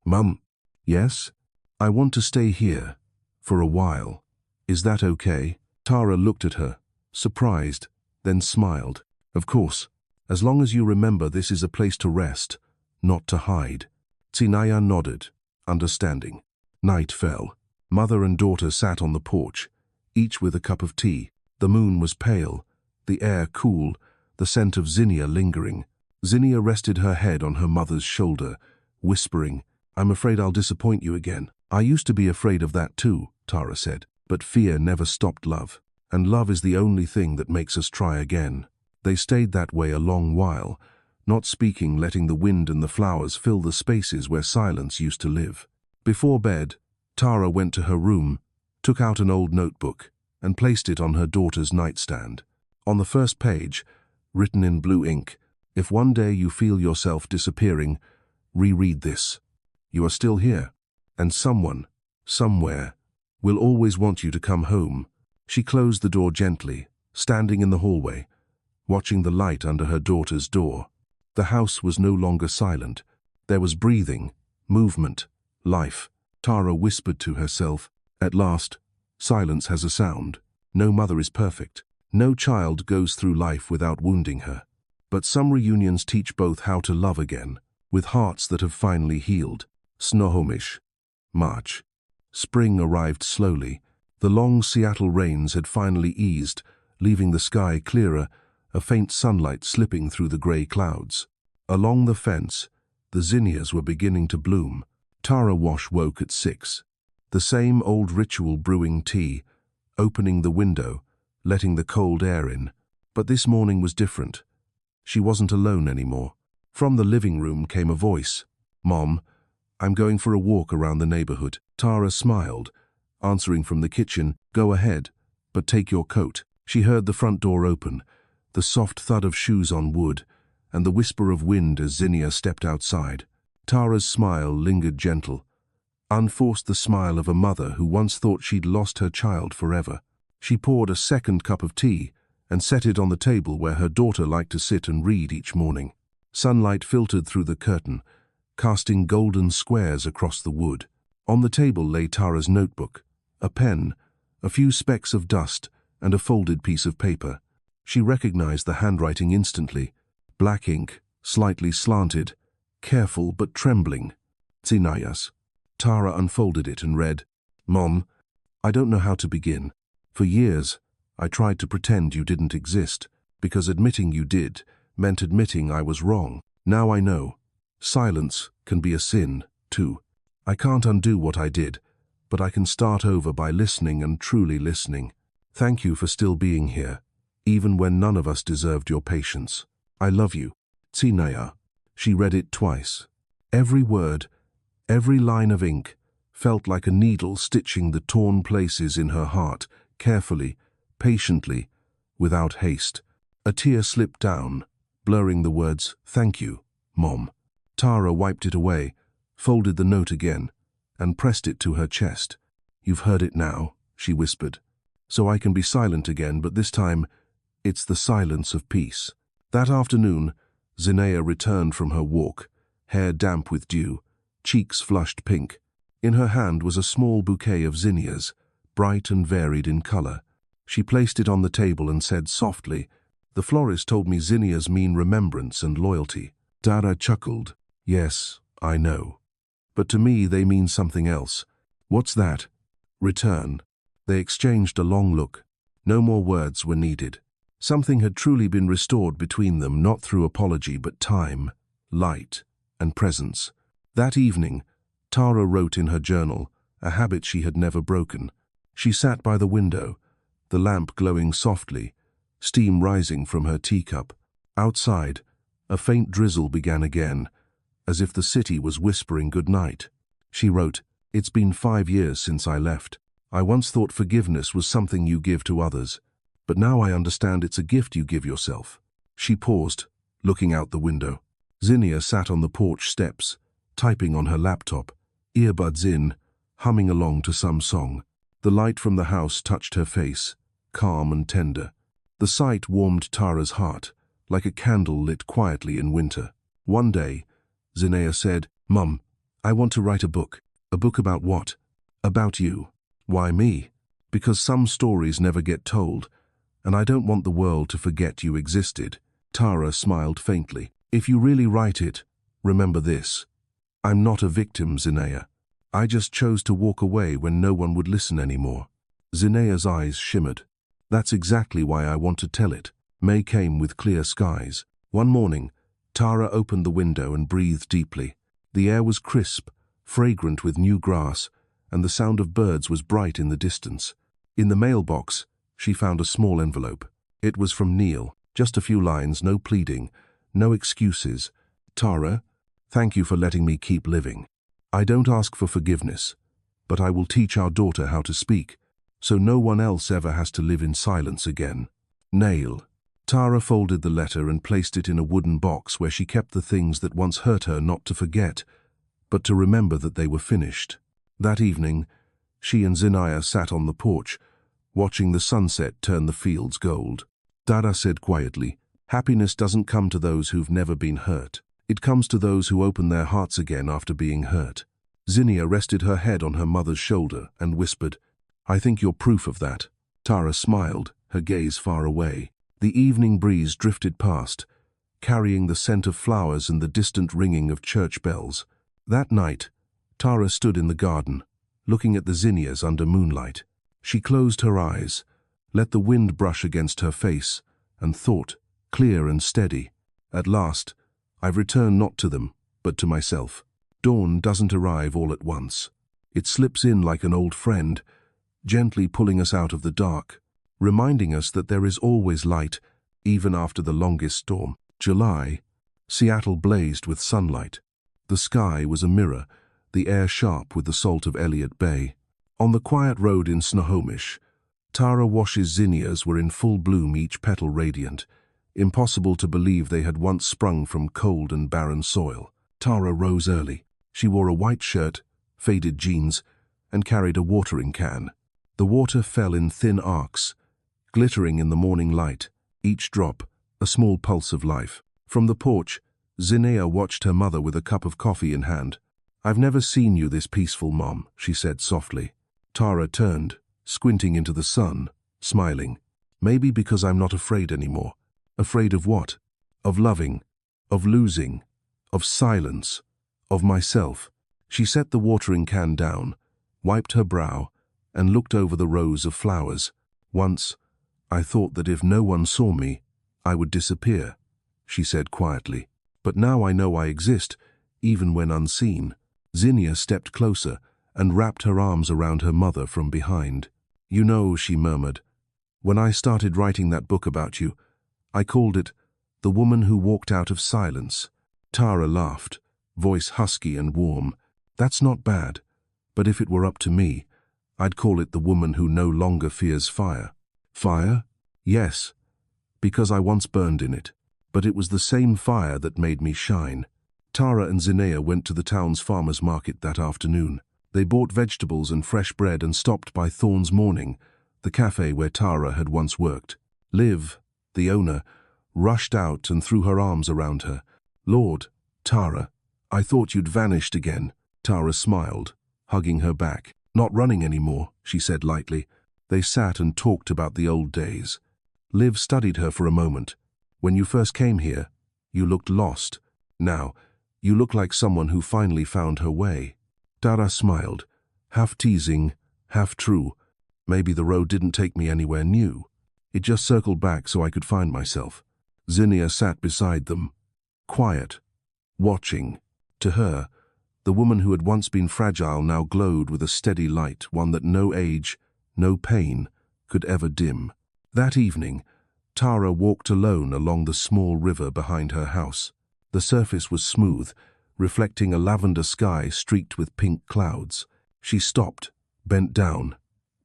"Mum." "Yes? I want to stay here. For a while. Is that okay?" Tara looked at her, surprised, then smiled. "Of course. As long as you remember this is a place to rest, not to hide." Zinnia nodded, understanding. Night fell. Mother and daughter sat on the porch, each with a cup of tea. The moon was pale, the air cool, the scent of zinnia lingering. Zinnia rested her head on her mother's shoulder, whispering, "I'm afraid I'll disappoint you again." "I used to be afraid of that too," Tara said, "but fear never stopped love. And love is the only thing that makes us try again." They stayed that way a long while, not speaking, letting the wind and the flowers fill the spaces where silence used to live. Before bed, Tara went to her room, took out an old notebook, and placed it on her daughter's nightstand. On the first page, written in blue ink, "If one day you feel yourself disappearing, reread this. You are still here, and someone, somewhere, will always want you to come home." She closed the door gently, standing in the hallway, watching the light under her daughter's door. The house was no longer silent. There was breathing, movement, life. Tara whispered to herself, "At last, silence has a sound." No mother is perfect. No child goes through life without wounding her. But some reunions teach both how to love again, with hearts that have finally healed. Snohomish. March. Spring arrived slowly. The long Seattle rains had finally eased, leaving the sky clearer, a faint sunlight slipping through the gray clouds. Along the fence, the zinnias were beginning to bloom. Tara Wash woke at 6. The same old ritual: brewing tea, opening the window, letting the cold air in. But this morning was different. She wasn't alone anymore. From the living room came a voice. "Mom, I'm going for a walk around the neighborhood." Tara smiled, answering from the kitchen, "Go ahead, but take your coat." She heard the front door open, the soft thud of shoes on wood, and the whisper of wind as Zinnia stepped outside. Tara's smile lingered gentle, unforced, the smile of a mother who once thought she'd lost her child forever. She poured a second cup of tea and set it on the table where her daughter liked to sit and read each morning. Sunlight filtered through the curtain, casting golden squares across the wood. On the table lay Tara's notebook, a pen, a few specks of dust, and a folded piece of paper. She recognized the handwriting instantly. Black ink, slightly slanted, careful but trembling. Zinnia's. Tara unfolded it and read, "Mom, I don't know how to begin. For years, I tried to pretend you didn't exist, because admitting you did meant admitting I was wrong. Now I know. Silence can be a sin, too. I can't undo what I did, but I can start over by listening and truly listening. Thank you for still being here, even when none of us deserved your patience. I love you. Tsinaya. She read it twice. Every word, every line of ink, felt like a needle stitching the torn places in her heart, carefully, patiently, without haste. A tear slipped down, blurring the words, "Thank you, Mom." Tara wiped it away, folded the note again, and pressed it to her chest. "You've heard it now," she whispered. "So I can be silent again, but this time, it's the silence of peace." That afternoon, Zinaya returned from her walk, hair damp with dew, cheeks flushed pink. In her hand was a small bouquet of zinnias, bright and varied in color. She placed it on the table and said softly, "The florist told me zinnias mean remembrance and loyalty." Tara chuckled. "Yes, I know. But to me they mean something else." "What's that?" "Return." They exchanged a long look. No more words were needed. Something had truly been restored between them, not through apology, but time, light, and presence. That evening, Tara wrote in her journal, a habit she had never broken. She sat by the window, the lamp glowing softly, steam rising from her teacup. Outside, a faint drizzle began again, as if the city was whispering good night. She wrote, "It's been 5 years since I left. I once thought forgiveness was something you give to others, but now I understand it's a gift you give yourself." She paused, looking out the window. Zinnia sat on the porch steps, typing on her laptop, earbuds in, humming along to some song. The light from the house touched her face, calm and tender. The sight warmed Tara's heart, like a candle lit quietly in winter. One day, Zinaya said, "Mum, I want to write a book." "A book about what?" "About you." "Why me?" "Because some stories never get told, and I don't want the world to forget you existed." Tara smiled faintly. "If you really write it, remember this. I'm not a victim, Zinaya. I just chose to walk away when no one would listen anymore." Zinaya's eyes shimmered. "That's exactly why I want to tell it." May came with clear skies. One morning, Tara opened the window and breathed deeply. The air was crisp, fragrant with new grass, and the sound of birds was bright in the distance. In the mailbox, she found a small envelope. It was from Neil. Just a few lines, no pleading, no excuses. "Tara, thank you for letting me keep living. I don't ask for forgiveness, but I will teach our daughter how to speak, so no one else ever has to live in silence again. Neil." Tara folded the letter and placed it in a wooden box where she kept the things that once hurt her, not to forget, but to remember that they were finished. That evening, she and Zinaya sat on the porch, watching the sunset turn the fields gold. Tara said quietly, "Happiness doesn't come to those who've never been hurt. It comes to those who open their hearts again after being hurt." Zinnia rested her head on her mother's shoulder and whispered, "I think you're proof of that." Tara smiled, her gaze far away. The evening breeze drifted past, carrying the scent of flowers and the distant ringing of church bells. That night, Tara stood in the garden, looking at the zinnias under moonlight. She closed her eyes, let the wind brush against her face, and thought, clear and steady, "At last, I've returned not to them, but to myself." Dawn doesn't arrive all at once. It slips in like an old friend, gently pulling us out of the dark, reminding us that there is always light, even after the longest storm. July, Seattle blazed with sunlight. The sky was a mirror, the air sharp with the salt of Elliott Bay. On the quiet road in Snohomish, Tara Wash's zinnias were in full bloom, each petal radiant. Impossible to believe they had once sprung from cold and barren soil. Tara rose early. She wore a white shirt, faded jeans, and carried a watering can. The water fell in thin arcs, glittering in the morning light, each drop a small pulse of life. From the porch, Zinaya watched her mother with a cup of coffee in hand. "I've never seen you this peaceful, Mom," she said softly. Tara turned, squinting into the sun, smiling. "Maybe because I'm not afraid anymore." "Afraid of what?" "Of loving, of losing, of silence, of myself." She set the watering can down, wiped her brow, and looked over the rows of flowers. "Once, I thought that if no one saw me, I would disappear," she said quietly. "But now I know I exist, even when unseen." Zinnia stepped closer and wrapped her arms around her mother from behind. "You know," she murmured, "when I started writing that book about you, I called it The Woman Who Walked Out of Silence." Tara laughed, voice husky and warm. "That's not bad, but if it were up to me, I'd call it The Woman Who No Longer Fears Fire." "Fire?" "Yes, because I once burned in it, but it was the same fire that made me shine." Tara and Zinnia went to the town's farmer's market that afternoon. They bought vegetables and fresh bread and stopped by Thorn's Morning, the cafe where Tara had once worked. Liv, the owner, rushed out and threw her arms around her. "Lord, Tara, I thought you'd vanished again." Tara smiled, hugging her back. "Not running anymore," she said lightly. They sat and talked about the old days. Liv studied her for a moment. "When you first came here, you looked lost. Now, you look like someone who finally found her way." Tara smiled, half teasing, half true. "Maybe the road didn't take me anywhere new. It just circled back so I could find myself." Zinnia sat beside them, quiet, watching. To her, the woman who had once been fragile now glowed with a steady light, one that no age, no pain, could ever dim. That evening, Tara walked alone along the small river behind her house. The surface was smooth, reflecting a lavender sky streaked with pink clouds. She stopped, bent down,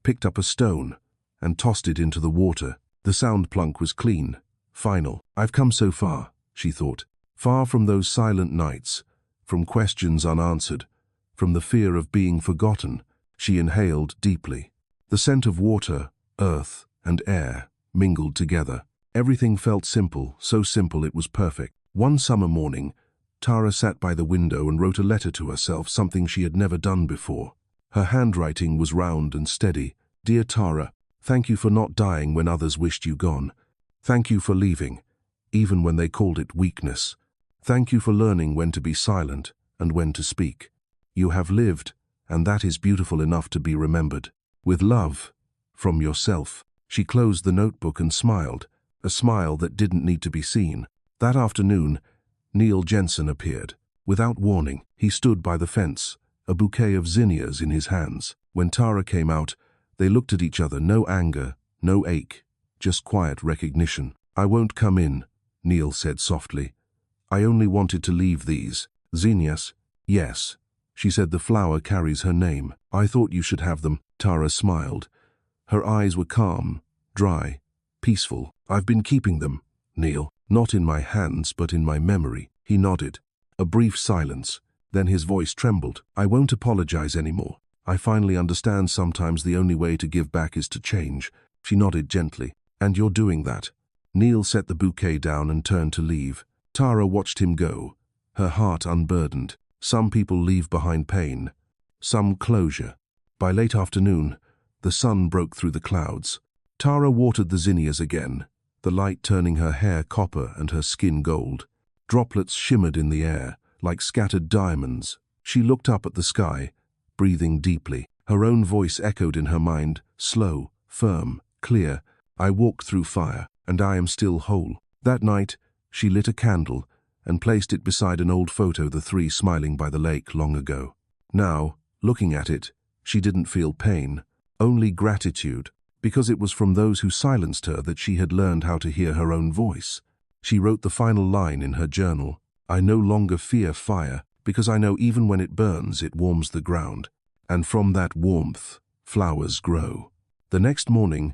picked up a stone, and tossed it into the water. The sound plunk was clean, final. "I've come so far," she thought. Far from those silent nights, from questions unanswered, from the fear of being forgotten. She inhaled deeply. The scent of water, earth, and air mingled together. Everything felt simple, so simple it was perfect. One summer morning, Tara sat by the window and wrote a letter to herself, something she had never done before. Her handwriting was round and steady. "Dear Tara, thank you for not dying when others wished you gone. Thank you for leaving, even when they called it weakness. Thank you for learning when to be silent and when to speak. You have lived, and that is beautiful enough to be remembered. With love, from yourself." She closed the notebook and smiled, a smile that didn't need to be seen. That afternoon, Neil Jensen appeared. Without warning, he stood by the fence, a bouquet of zinnias in his hands. When Tara came out, they looked at each other, no anger, no ache, just quiet recognition. "I won't come in," Neil said softly. "I only wanted to leave these." "Zinnias?" "Yes." She said, "The flower carries her name. I thought you should have them." Tara smiled. Her eyes were calm, dry, peaceful. "I've been keeping them, Neil. Not in my hands, but in my memory." He nodded. A brief silence. Then his voice trembled. "I won't apologize anymore. I finally understand sometimes the only way to give back is to change." She nodded gently. "And you're doing that." Neil set the bouquet down and turned to leave. Tara watched him go, her heart unburdened. Some people leave behind pain, some closure. By late afternoon, the sun broke through the clouds. Tara watered the zinnias again, the light turning her hair copper and her skin gold. Droplets shimmered in the air, like scattered diamonds. She looked up at the sky, breathing deeply. Her own voice echoed in her mind, slow, firm, clear. "I walked through fire, and I am still whole." That night, she lit a candle and placed it beside an old photo, the three smiling by the lake long ago. Now, looking at it, she didn't feel pain, only gratitude, because it was from those who silenced her that she had learned how to hear her own voice. She wrote the final line in her journal: "I no longer fear fire, because I know even when it burns, it warms the ground. And from that warmth, flowers grow." The next morning,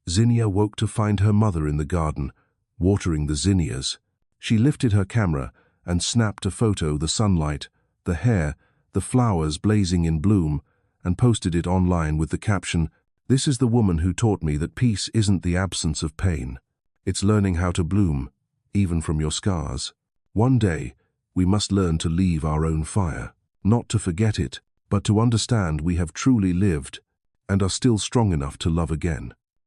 Zinnia woke to find her mother in the garden, watering the zinnias. She lifted her camera and snapped a photo, the sunlight, the hair, the flowers blazing in bloom, and posted it online with the caption, "This is the woman who taught me that peace isn't the absence of pain. It's learning how to bloom, even from your scars. One day, we must learn to leave our own fire, not to forget it, but to understand we have truly lived and are still strong enough to love again."